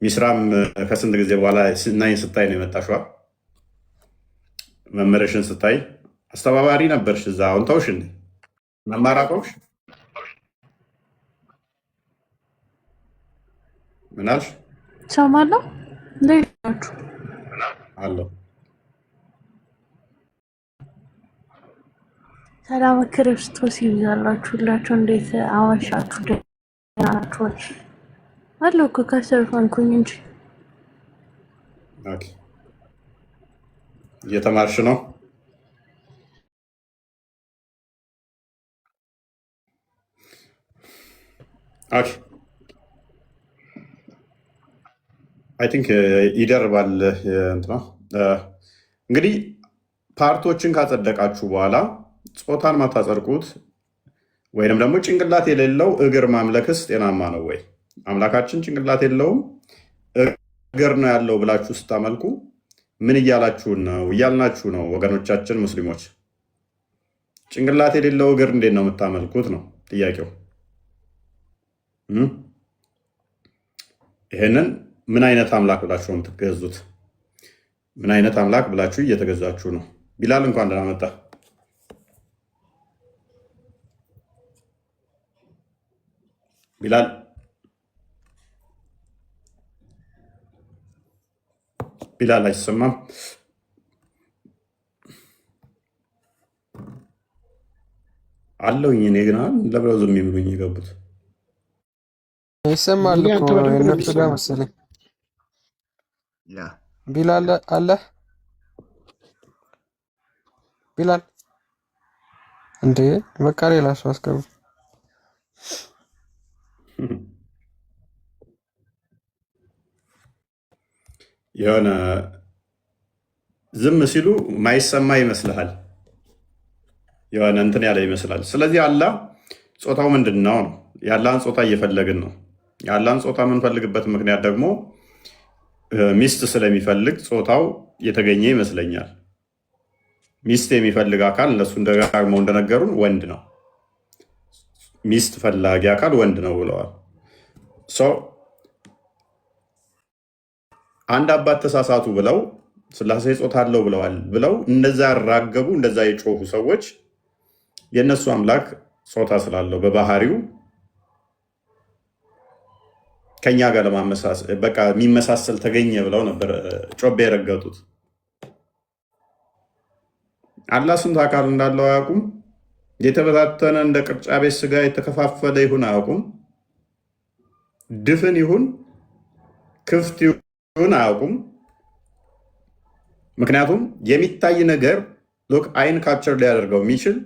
ሚስራም ከስንት ጊዜ በኋላ ስናይን ስታይ ነው የመጣሽዋ። መመረሽን ስታይ አስተባባሪ ነበርሽ እዛ። አሁን ተውሽ እንዴ? መማር አቆምሽ? ምን አልሽ? ሰማለሁ። እንዴት ናችሁ? አለሁ። ሰላም ክርስቶስ ይብዛላችሁ ሁላችሁ። እንዴት አዋሻችሁ? ደህና ናችሁ? አለሁ እኮ ከስር ሆንኩኝ እንጂ። ኦኬ፣ እየተማርሽ ነው? ኦኬ አይ ቲንክ ይደርባል። እንትና እንግዲህ ፓርቶችን ካጸደቃችሁ በኋላ ጾታን ማታጸድቁት ወይንም ደግሞ ጭንቅላት የሌለው እግር ማምለክስ ጤናማ ነው ወይ? አምላካችን ጭንቅላት የለውም እግር ነው ያለው ብላችሁ ስታመልኩ ምን እያላችሁን ነው? እያልናችሁ ነው ወገኖቻችን ሙስሊሞች። ጭንቅላት የሌለው እግር እንዴት ነው የምታመልኩት ነው ጥያቄው። ይህንን ምን አይነት አምላክ ብላችሁ ነው የምትገዙት? ምን አይነት አምላክ ብላችሁ እየተገዛችሁ ነው? ቢላል እንኳን ደህና መጣ። ቢላል ቢላል አይሰማም። አለውኝ እኔ ግን ለብለው ዝም የሚሉኝ የገቡት ይሰማል እኮ የእነሱ ጋር መሰለኝ። ቢላል አለ ቢላል እንዴ በቃ ሌላ ሰው አስገቡ። የሆነ ዝም ሲሉ ማይሰማ ይመስልሃል፣ የሆነ እንትን ያለ ይመስላል። ስለዚህ አላህ ጾታው ምንድን ነው? የአላህን ጾታ እየፈለግን ነው። የአላህን ጾታ የምንፈልግበት ምክንያት ደግሞ ሚስት ስለሚፈልግ ጾታው የተገኘ ይመስለኛል። ሚስት የሚፈልግ አካል እነሱ ደጋግመው እንደነገሩን ወንድ ነው። ሚስት ፈላጊ አካል ወንድ ነው ብለዋል። አንድ አባት ተሳሳቱ ብለው ስላሴ ጾታ አለው ብለዋል ብለው እንደዛ ያራገቡ እንደዛ የጮሁ ሰዎች የእነሱ አምላክ ጾታ ስላለው በባህሪው ከኛ ጋር ለማመሳሰል በቃ የሚመሳሰል ተገኘ ብለው ነበር ጮቤ የረገጡት። አላህ ስንት አካል እንዳለው አያውቁም። የተበታተነ እንደ ቅርጫ ቤት ስጋ የተከፋፈለ ይሁን አያውቁም። ድፍን ይሁን ክፍት ይሁን አያውቁም። ምክንያቱም የሚታይ ነገር ሎክ አይን ካፕቸር ሊያደርገው የሚችል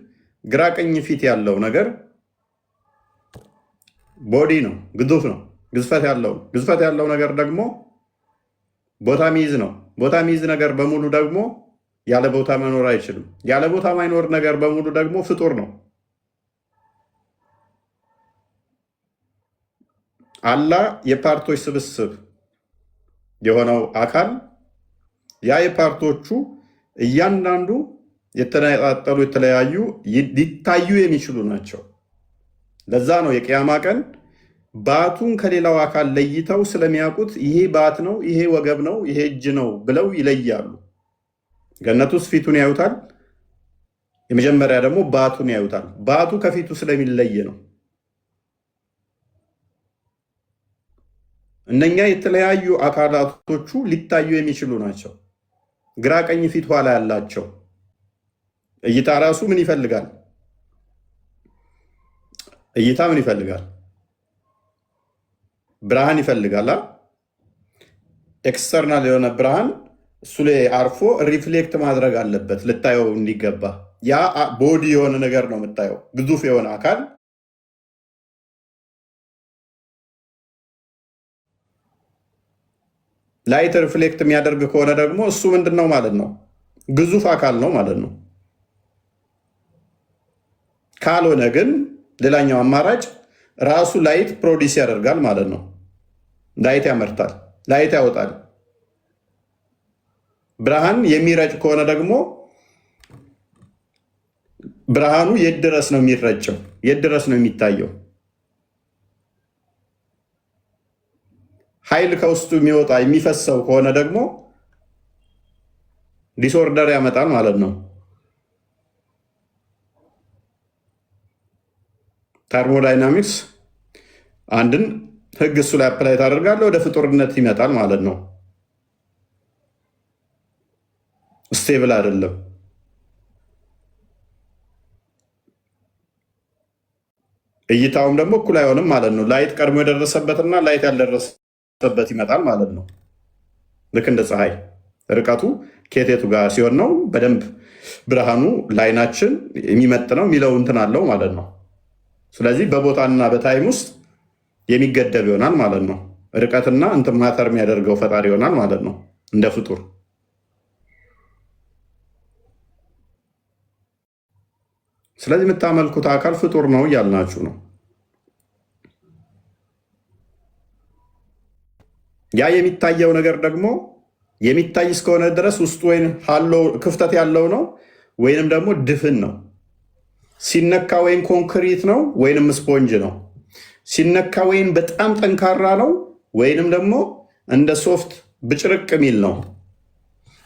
ግራ ቀኝ ፊት ያለው ነገር ቦዲ ነው፣ ግዙፍ ነው፣ ግዝፈት ያለው ነገር ደግሞ ቦታ ሚይዝ ነው። ቦታ ሚይዝ ነገር በሙሉ ደግሞ ያለ ቦታ መኖር አይችልም። ያለ ቦታ ማይኖር ነገር በሙሉ ደግሞ ፍጡር ነው። አላህ የፓርቶች ስብስብ የሆነው አካል ያ የፓርቶቹ እያንዳንዱ የተነጣጠሉ የተለያዩ ሊታዩ የሚችሉ ናቸው። ለዛ ነው የቅያማ ቀን ባቱን ከሌላው አካል ለይተው ስለሚያውቁት ይሄ ባት ነው፣ ይሄ ወገብ ነው፣ ይሄ እጅ ነው ብለው ይለያሉ። ገነት ውስጥ ፊቱን ያዩታል። የመጀመሪያ ደግሞ ባቱን ያዩታል። ባቱ ከፊቱ ስለሚለይ ነው። እነኛ የተለያዩ አካላቶቹ ሊታዩ የሚችሉ ናቸው። ግራ ቀኝ ፊት ኋላ ያላቸው እይታ ራሱ ምን ይፈልጋል? እይታ ምን ይፈልጋል? ብርሃን ይፈልጋል። ኤክስተርናል የሆነ ብርሃን እሱ ላይ አርፎ ሪፍሌክት ማድረግ አለበት ልታየው እንዲገባ። ያ ቦዲ የሆነ ነገር ነው የምታየው፣ ግዙፍ የሆነ አካል። ላይት ሪፍሌክት የሚያደርግ ከሆነ ደግሞ እሱ ምንድን ነው ማለት ነው? ግዙፍ አካል ነው ማለት ነው። ካልሆነ ግን ሌላኛው አማራጭ ራሱ ላይት ፕሮዲስ ያደርጋል ማለት ነው። ላይት ያመርታል፣ ላይት ያወጣል። ብርሃን የሚረጭ ከሆነ ደግሞ ብርሃኑ የት ድረስ ነው የሚረጨው? የት ድረስ ነው የሚታየው? ኃይል ከውስጡ የሚወጣ የሚፈሰው ከሆነ ደግሞ ዲስኦርደር ያመጣል ማለት ነው። ተርሞዳይናሚክስ አንድን ህግ እሱ ላይ አፕላይ ታደርጋለህ፣ ወደ ፍጡርነት ይመጣል ማለት ነው። ስቴብል አይደለም። እይታውም ደግሞ እኩል አይሆንም ማለት ነው። ላይት ቀድሞ የደረሰበትና ላይት ያልደረሰበት ይመጣል ማለት ነው። ልክ እንደ ፀሐይ ርቀቱ ከየቴቱ ጋር ሲሆን ነው በደንብ ብርሃኑ ለአይናችን የሚመጥነው የሚለው እንትን አለው ማለት ነው። ስለዚህ በቦታና በታይም ውስጥ የሚገደብ ይሆናል ማለት ነው። ርቀትና እንትን ማተር የሚያደርገው ፈጣሪ ይሆናል ማለት ነው እንደ ፍጡር። ስለዚህ የምታመልኩት አካል ፍጡር ነው እያልናችሁ ነው። ያ የሚታየው ነገር ደግሞ የሚታይ እስከሆነ ድረስ ውስጡ ወይም ክፍተት ያለው ነው ወይንም ደግሞ ድፍን ነው። ሲነካ ወይም ኮንክሪት ነው ወይንም ስፖንጅ ነው። ሲነካ ወይም በጣም ጠንካራ ነው ወይንም ደግሞ እንደ ሶፍት ብጭርቅ ሚል ነው።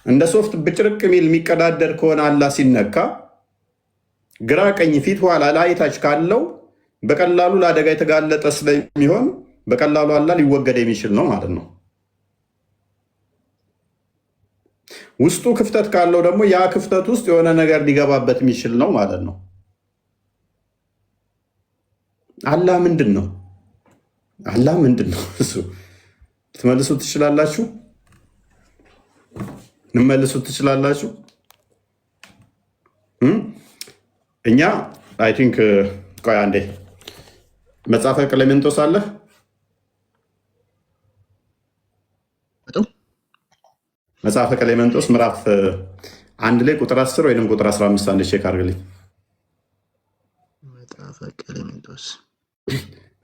እንደ ሶፍት ብጭርቅ ሚል የሚቀዳደር ከሆነ አላህ ሲነካ ግራ ቀኝ ፊት ኋላ ላይ ታች ካለው በቀላሉ ለአደጋ የተጋለጠ ስለሚሆን በቀላሉ አላህ ሊወገድ የሚችል ነው ማለት ነው። ውስጡ ክፍተት ካለው ደግሞ ያ ክፍተት ውስጥ የሆነ ነገር ሊገባበት የሚችል ነው ማለት ነው። አላህ ምንድን ነው? አላህ ምንድን ነው? እሱ ልትመልሱ ትችላላችሁ? ልመልሱ ትችላላችሁ? እኛ አይ ቲንክ ቆይ አንዴ መጽሐፈ ቀሌምንጦስ አለ መጽሐፈ ቀሌምንጦስ ምዕራፍ 1 ላይ ቁጥር 10 ወይንም ቁጥር 15 አንድ ቼክ አድርግልኝ። መጽሐፈ ቀሌምንጦስ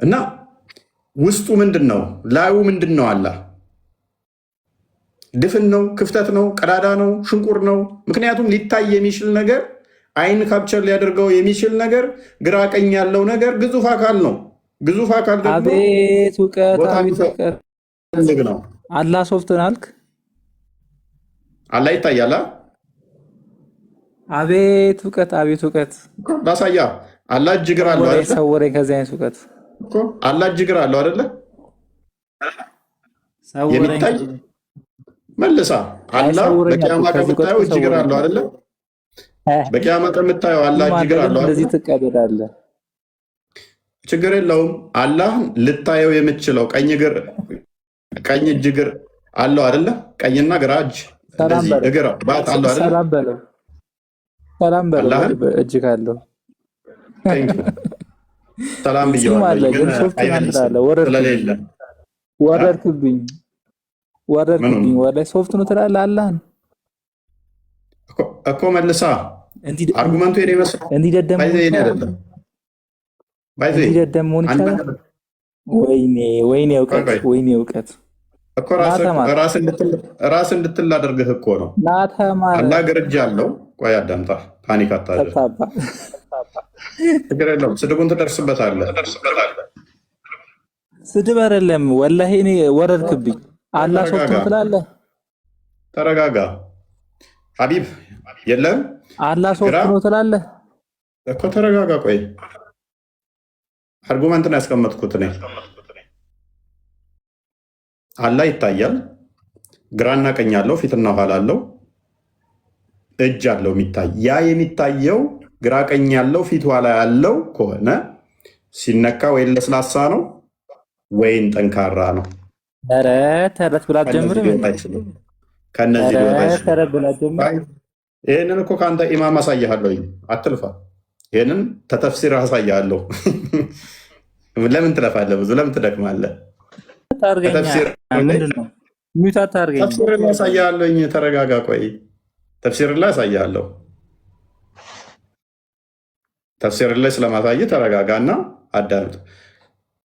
እና ውስጡ ምንድን ነው? ላዩ ምንድን ነው? አላህ ድፍን ነው? ክፍተት ነው? ቀዳዳ ነው? ሽንቁር ነው? ምክንያቱም ሊታይ የሚችል ነገር አይን ካፕቸር ሊያደርገው የሚችል ነገር ግራ ቀኝ ያለው ነገር ግዙፍ አካል ነው። ግዙፍ አካል ደግሞ አቤት እውቀት፣ አቤት እውቀት ነው። አላህ ሶፍትን አልክ? አላህ ይታያል። አቤት እውቀት፣ አቤት እውቀት ላሳያ። አላህ እጅ እግር አለው አይደል? ሰወረኝ ከዚህ አይነት እውቀት እኮ አላህ እጅ እግር አለው አይደለ? የሚታይ መልሳ አላህ በቂያማ ቀን የምታየው እጅ እግር አለው አይደለ? በቂያማ ቀን የምታየው አላህ እጅ እግር አለው አይደለ? እንደዚህ ትቀበላለህ። ችግር የለውም። አላህ ልታየው የምችለው ቀኝ እጅ እግር አለው አይደለ? ቀኝና ግራ እጅ እንደዚህ እግር ባት አለው አይደለ? ሰላም በለው እጅ ካለው ሰላም ብየዋለሁ። ግን ስለሌለ ወረድክብኝ። ወላሂ ሶፍት ነው ትላለህ። አላህን እኮ መልሳ አርጉመንቱ የኔ መስሎ እንዲደደም አይደለም። እንዲደደም መሆን ይቻላል። ወይኔ እውቀት እኮ ራስ እንድትል ላደርግህ እኮ ነው። አላህ እግር እጅ አለው። ቆይ አዳምጣ፣ ፓኒክ አታድርግ። ችግር የለውም። ስድቡን ትደርስበታለህ። ስድብ አይደለም ወላሂ። እኔ ወረድክብኝ። አላህ ሶፍት ነው ትላለህ። ተረጋጋ ሀቢብ። የለም አላህ ሶፍት ነው ትላለህ እኮ። ተረጋጋ። ቆይ አርጉመንትን ያስቀመጥኩት እኔ። አላህ ይታያል። ግራና ቀኝ አለው፣ ፊትና ኋላ አለው፣ እጅ አለው የሚታይ። ያ የሚታየው ግራ ቀኝ ያለው ፊት ኋላ ያለው ከሆነ ሲነካ ወይም ለስላሳ ነው ወይም ጠንካራ ነው። ኧረ ተረት ብላ ጀምር። ከነዚህ ይህንን እኮ ከአንተ ኢማም አሳያለሁ። አትልፋ። ይህንን ተተፍሲር አሳያለሁ። ለምን ትለፋለህ? ብዙ ለምን ትደክማለህ? ተፍሲር ላይ አሳያለሁ። ተረጋጋ። ቆይ ተፍሲር ላይ አሳያለሁ። ተፍሲር ላይ ስለማሳይ ተረጋጋ እና አዳምጥ።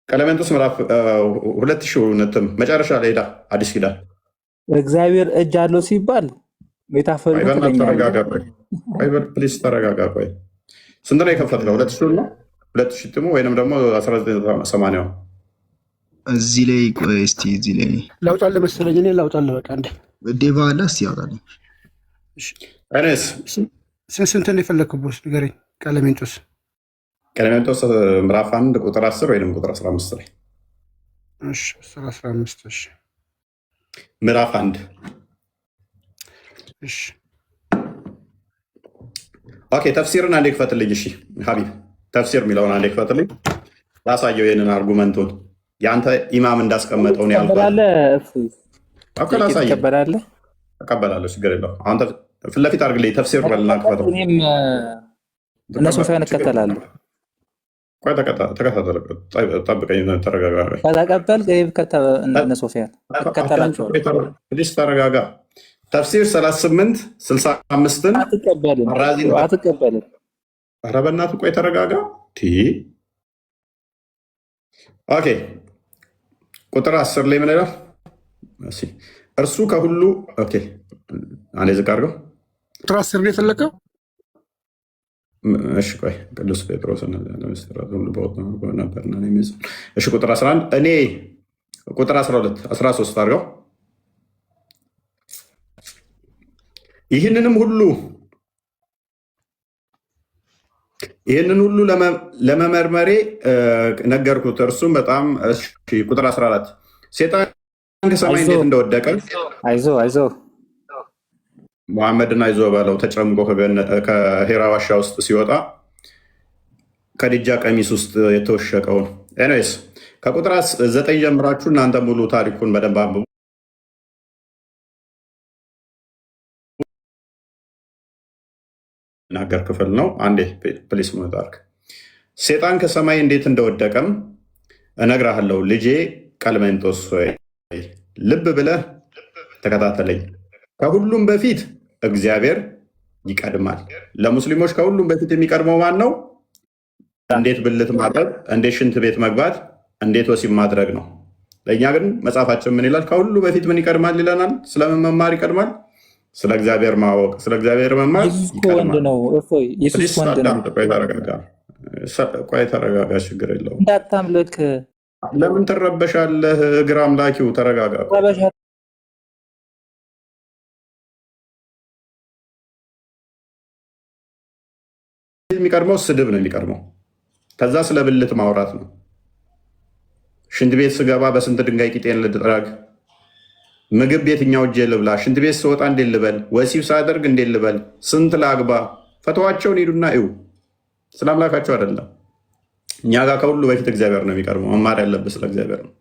ቀሌምንጦስ ምዕራፍ 2000 መጨረሻ ላይ ሄዳ አዲስ ኪዳን እግዚአብሔር እጅ አለው ሲባል ሜታፎር ፕሊስ ተረጋጋ። ቆይ ስንት ነው የከፈትነው? 2000 ነው 2000 ትሙ ወይንም ደግሞ 1980 እዚህ ላይ ቆይ እስቲ እዚህ ላይ ላውጣልህ መሰለኝ። እኔ ላውጣልህ በቃ እንዴ ዴቫ አለ። እስቲ ያውጣልኝ። እኔስ ስንት ነው የፈለግኩት ንገረኝ። ቀሌምንጦስ ምዕራፍ 1 ቁጥር 10 ወይም ቁጥር 15 ላይ እሺ፣ 15 እሺ፣ ምዕራፍ 1 እሺ። ኦኬ፣ ተፍሲርን አንዴ ክፈትልኝ። እሺ ሀቢብ፣ ተፍሲር የሚለውን አንዴ ክፈትልኝ። ላሳየው ይህንን አርጉመንቱን የአንተ ኢማም እንዳስቀመጠውን ያልኩህ ላሳየው። እቀበላለሁ፣ ችግር የለውም። አሁን ፊት ለፊት አድርግልኝ፣ ተፍሲር በልና ክፈተው። እኔም እነ ሶፊያን እከተላለሁ። ቆይ ተከታተል፣ ጠብቀኝ፣ ተረጋጋ። ከተቀበልክ እነ ሶፊያን እከተላቸዋለሁ። ፕሊስ ተረጋጋ። ተፍሲር 38 65ን አትቀበልም። ኧረ በእናትህ ቆይ ተረጋጋ። ኦኬ ቁጥር 10 ላይ ምን ይላል? እርሱ ከሁሉ ኦኬ፣ አንዴ ዝቅ አድርገው። ቁጥር 10 ነው የፈለከው? እሺ ቆይ ቅዱስ ጴጥሮስ ነበርና እሺ ቁጥር 11 እኔ ቁጥር 12 13 አድርገው። ይህንን ሁሉ ለመመርመሬ ነገርኩት። እርሱም በጣም ቁጥር 14 ሴጣን ከሰማይ እንዴት እንደወደቀ አይዞ መሐመድን አይዞ ባለው ተጨምቆ ከሄራ ዋሻ ውስጥ ሲወጣ ከዲጃ ቀሚስ ውስጥ የተወሸቀውን። ኤኒዌይስ ከቁጥር 9 ጀምራችሁ እናንተ ሙሉ ታሪኩን በደንብ አንብቡ። ናገር ክፍል ነው። አንዴ ፕሊስ መጣርክ ሴጣን ከሰማይ እንዴት እንደወደቀም እነግርሃለሁ። ልጄ ቀልሜንጦስ ሆይ ልብ ብለህ ተከታተለኝ። ከሁሉም በፊት እግዚአብሔር ይቀድማል። ለሙስሊሞች ከሁሉም በፊት የሚቀድመው ማን ነው? እንዴት ብልት ማጠብ፣ እንዴት ሽንት ቤት መግባት፣ እንዴት ወሲብ ማድረግ ነው። ለእኛ ግን መጽሐፋችን ምን ይላል? ከሁሉ በፊት ምን ይቀድማል ይለናል? ስለምን መማር ይቀድማል? ስለ እግዚአብሔር ማወቅ፣ ስለ እግዚአብሔር መማር ይቀድማል። ቆይ ተረጋጋ፣ ችግር የለውም። እንዳታምልክ። ለምን ትረበሻለህ? እግር አምላኪው ተረጋጋ። የሚቀድመው ስድብ ነው የሚቀድመው። ከዛ ስለ ብልት ማውራት ነው። ሽንት ቤት ስገባ በስንት ድንጋይ ቂጤን ልጥረግ፣ ምግብ የትኛው እጄ ልብላ፣ ሽንት ቤት ስወጣ እንዴት ልበል፣ ወሲብ ሳደርግ እንዴት ልበል፣ ስንት ላግባ፣ ፈተዋቸውን ሂዱና እዩ። ስለ አምላካቸው አይደለም። እኛ ጋር ከሁሉ በፊት እግዚአብሔር ነው የሚቀድመው። መማር ያለብህ ስለ እግዚአብሔር ነው።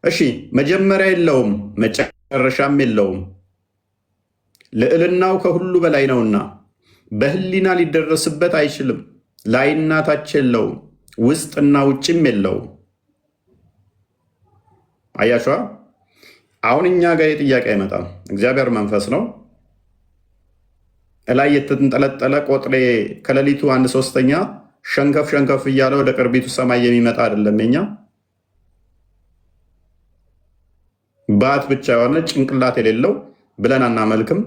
እሺ መጀመሪያ የለውም መጨረሻም የለውም፣ ልዕልናው ከሁሉ በላይ ነውና በህሊና ሊደረስበት አይችልም። ላይና ታች የለውም፣ ውስጥና ውጭም የለውም። አያችኋ? አሁን እኛ ጋር የጥያቄ አይመጣም። እግዚአብሔር መንፈስ ነው። እላይ የተንጠለጠለ ቆጥሬ ከሌሊቱ 1/3 ሸንከፍ ሸንከፍ እያለ ወደ ቅርቢቱ ሰማይ የሚመጣ አይደለም። የኛ ባት ብቻ የሆነ ጭንቅላት የሌለው ብለን አናመልክም።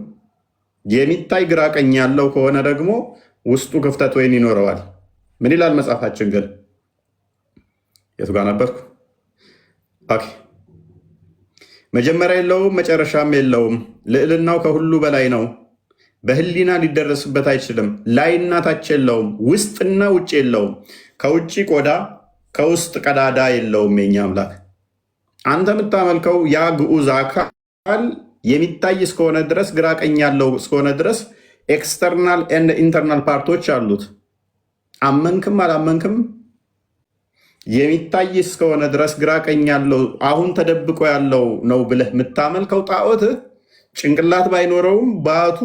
የሚታይ ግራ ቀኝ ያለው ከሆነ ደግሞ ውስጡ ክፍተት ወይን ይኖረዋል። ምን ይላል መጽሐፋችን? ግን የቱ ጋር ነበርኩ? ኦኬ መጀመሪያ የለውም መጨረሻም የለውም፣ ልዕልናው ከሁሉ በላይ ነው፣ በህሊና ሊደረስበት አይችልም። ላይና ታች የለውም፣ ውስጥና ውጭ የለውም፣ ከውጭ ቆዳ ከውስጥ ቀዳዳ የለውም። የኛ አምላክ አንተ የምታመልከው ያ ግዑዝ አካል የሚታይ እስከሆነ ድረስ ግራ ቀኝ ያለው እስከሆነ ድረስ ኤክስተርናል ኤንድ ኢንተርናል ፓርቶች አሉት። አመንክም አላመንክም የሚታይ እስከሆነ ድረስ ግራ ቀኝ ያለው አሁን ተደብቆ ያለው ነው ብለህ የምታመልከው ጣዖት ጭንቅላት ባይኖረውም ባቱ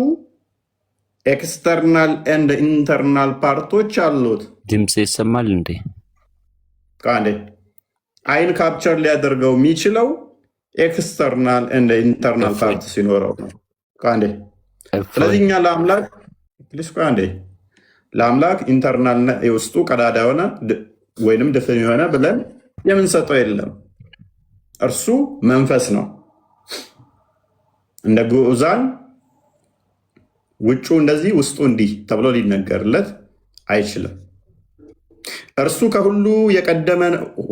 ኤክስተርናል ኤንድ ኢንተርናል ፓርቶች አሉት። ድምፅ ይሰማል እንዴ? ከአንዴ አይን ካፕቸር ሊያደርገው የሚችለው ኤክስተርናል ኤንድ ኢንተርናል ፓርት ሲኖረው ነው። ከአንዴ ስለዚህ እኛ ለአምላክ ፕሊስ ከአንዴ ለአምላክ ኢንተርናል የውስጡ ቀዳዳ የሆነ ወይንም ድፍን የሆነ ብለን የምንሰጠው የለም። እርሱ መንፈስ ነው። እንደ ግዑዛን ውጩ እንደዚህ ውስጡ እንዲህ ተብሎ ሊነገርለት አይችልም። እርሱ ከሁሉ የቀደመ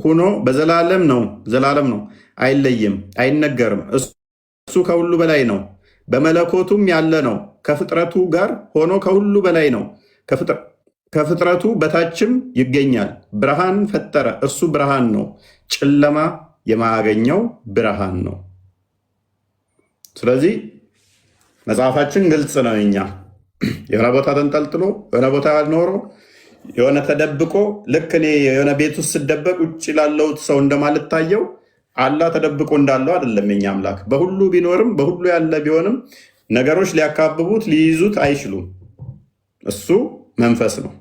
ሆኖ በዘላለም ነው፣ ዘላለም ነው፣ አይለይም፣ አይነገርም። እሱ ከሁሉ በላይ ነው፣ በመለኮቱም ያለ ነው። ከፍጥረቱ ጋር ሆኖ ከሁሉ በላይ ነው፣ ከፍጥረቱ በታችም ይገኛል። ብርሃን ፈጠረ፣ እርሱ ብርሃን ነው፣ ጨለማ የማያገኘው ብርሃን ነው። ስለዚህ መጽሐፋችን ግልጽ ነው። እኛ የሆነ ቦታ ተንጠልጥሎ የሆነ ቦታ ኖሮ የሆነ ተደብቆ ልክ እኔ የሆነ ቤት ውስጥ ስደበቅ ውጭ ላለው ሰው እንደማልታየው አላህ ተደብቆ እንዳለው አይደለም። የኛ አምላክ በሁሉ ቢኖርም በሁሉ ያለ ቢሆንም ነገሮች ሊያካብቡት ሊይዙት አይችሉም። እሱ መንፈስ ነው።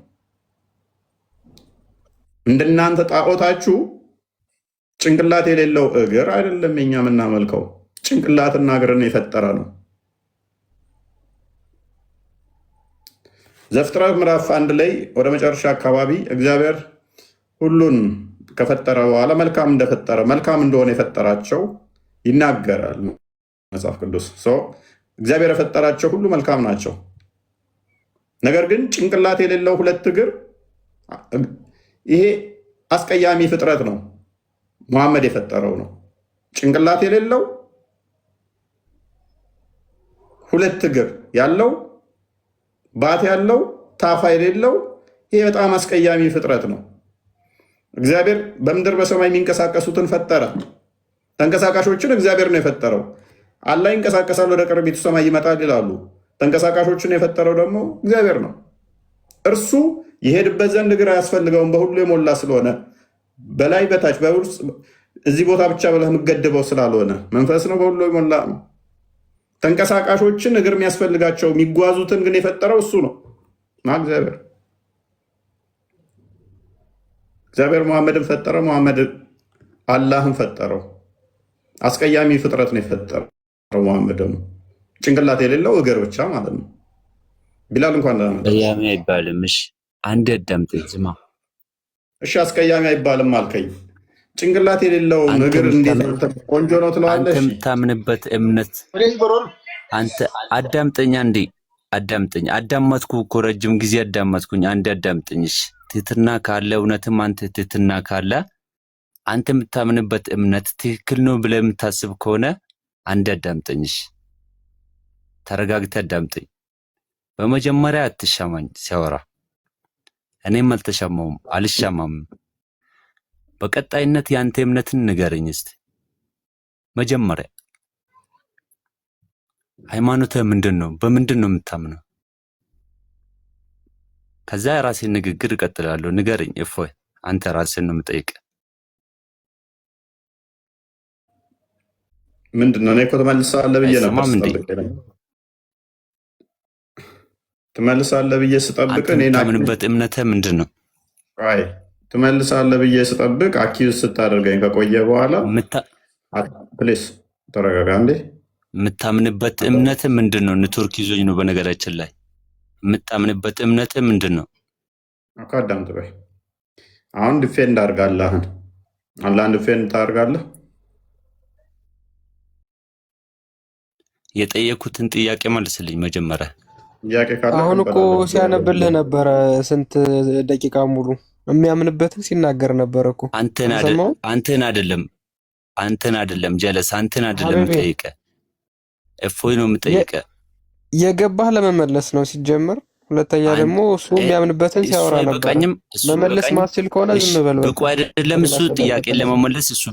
እንደናንተ ጣዖታችሁ ጭንቅላት የሌለው እግር አይደለም የኛ የምናመልከው፣ ጭንቅላትና እግርን የፈጠረ ነው። ዘፍጥረት ምዕራፍ 1 ላይ ወደ መጨረሻ አካባቢ እግዚአብሔር ሁሉን ከፈጠረ በኋላ መልካም እንደፈጠረ መልካም እንደሆነ የፈጠራቸው ይናገራል መጽሐፍ ቅዱስ። እግዚአብሔር የፈጠራቸው ሁሉ መልካም ናቸው። ነገር ግን ጭንቅላት የሌለው ሁለት እግር ይሄ አስቀያሚ ፍጥረት ነው። መሐመድ የፈጠረው ነው። ጭንቅላት የሌለው ሁለት እግር ያለው ባት ያለው ታፋ የሌለው ይሄ በጣም አስቀያሚ ፍጥረት ነው። እግዚአብሔር በምድር በሰማይ የሚንቀሳቀሱትን ፈጠረ። ተንቀሳቃሾችን እግዚአብሔር ነው የፈጠረው። አላህ ይንቀሳቀሳል፣ ወደ ቅርቢቱ ሰማይ ይመጣል ይላሉ። ተንቀሳቃሾችን የፈጠረው ደግሞ እግዚአብሔር ነው። እርሱ የሄድበት ዘንድ እግር አያስፈልገውም፣ በሁሉ የሞላ ስለሆነ በላይ በታች በውስጥ እዚህ ቦታ ብቻ ብለህ የምገድበው ስላልሆነ መንፈስ ነው፣ በሁሉ የሞላ ነው። ተንቀሳቃሾችን እግር የሚያስፈልጋቸው የሚጓዙትን ግን የፈጠረው እሱ ነው። እግዚአብሔር እግዚአብሔር መሐመድን ፈጠረ፣ መሐመድ አላህን ፈጠረው። አስቀያሚ ፍጥረት ነው የፈጠረው መሐመድም ጭንቅላት የሌለው እግር ብቻ ማለት ነው። ቢላል እንኳን አስቀያሚ አይባልም። እሺ አንድ አዳምጠኝ ዝማ። እሺ አስቀያሚ አይባልም አልከኝ። ጭንቅላት የሌለው እግር እንዴት ቆንጆ ነው ትለዋለህ? አንተ የምታምንበት እምነት አንተ አዳምጠኛ እንዴ? አዳምጠኝ። አዳመጥኩ እኮ ረጅም ጊዜ አዳመጥኩኝ። አንድ አዳምጠኝ። እሺ ትህትና ካለ እውነትም አንተ ትህትና ካለ አንተ የምታምንበት እምነት ትክክል ነው ብለህ የምታስብ ከሆነ አንድ አዳምጠኝ። እሺ ተረጋግተህ አዳምጠኝ። በመጀመሪያ አትሻማኝ ሲያወራ፣ እኔም አልተሻማውም አልሻማም። በቀጣይነት ያንተ እምነትን ንገረኝ እስቲ። መጀመሪያ ሃይማኖትህ ምንድን ነው? በምንድን ነው የምታምነው? ከዛ የራሴን ንግግር እቀጥላለሁ። ንገረኝ እፎይ፣ አንተ ራስህን ነው የምጠይቀህ። ምንድን ነው? እኔ እኮ ትመልሳለህ ብዬ ነበር ትመልሳለህ ብዬ ስጠብቅ የምታምንበት እምነትህ ምንድን ነው? አይ ትመልሳለህ ብዬ ስጠብቅ አኪዩዝ ስታደርገኝ ከቆየ በኋላ ፕሌስ ተረጋጋ እንዴ። የምታምንበት እምነትህ ምንድን ነው? ኔትወርክ ይዞኝ ነው በነገራችን ላይ። የምታምንበት እምነትህ ምንድን ነው? አዳምጥ በይ። አሁን ዲፌንድ አድርጋለህ። አላህን ዲፌንድ ታደርጋለህ። የጠየኩትን ጥያቄ መልስልኝ መጀመሪያ። አሁን እኮ ሲያነብልህ ነበረ ስንት ደቂቃ ሙሉ የሚያምንበትን ሲናገር ነበረ እኮ። አንተን አይደለም ጀለስ፣ አንተን አይደለም የምጠይቀህ፣ እፎይ ነው የምጠይቀህ። የገባህ ለመመለስ ነው ሲጀመር። ሁለተኛ ደግሞ እሱ የሚያምንበትን ሲያወራ ነበር። መመለስ ማስችል ከሆነ ዝም በል። ብቁ አይደለም እሱ ጥያቄ ለመመለስ እሱ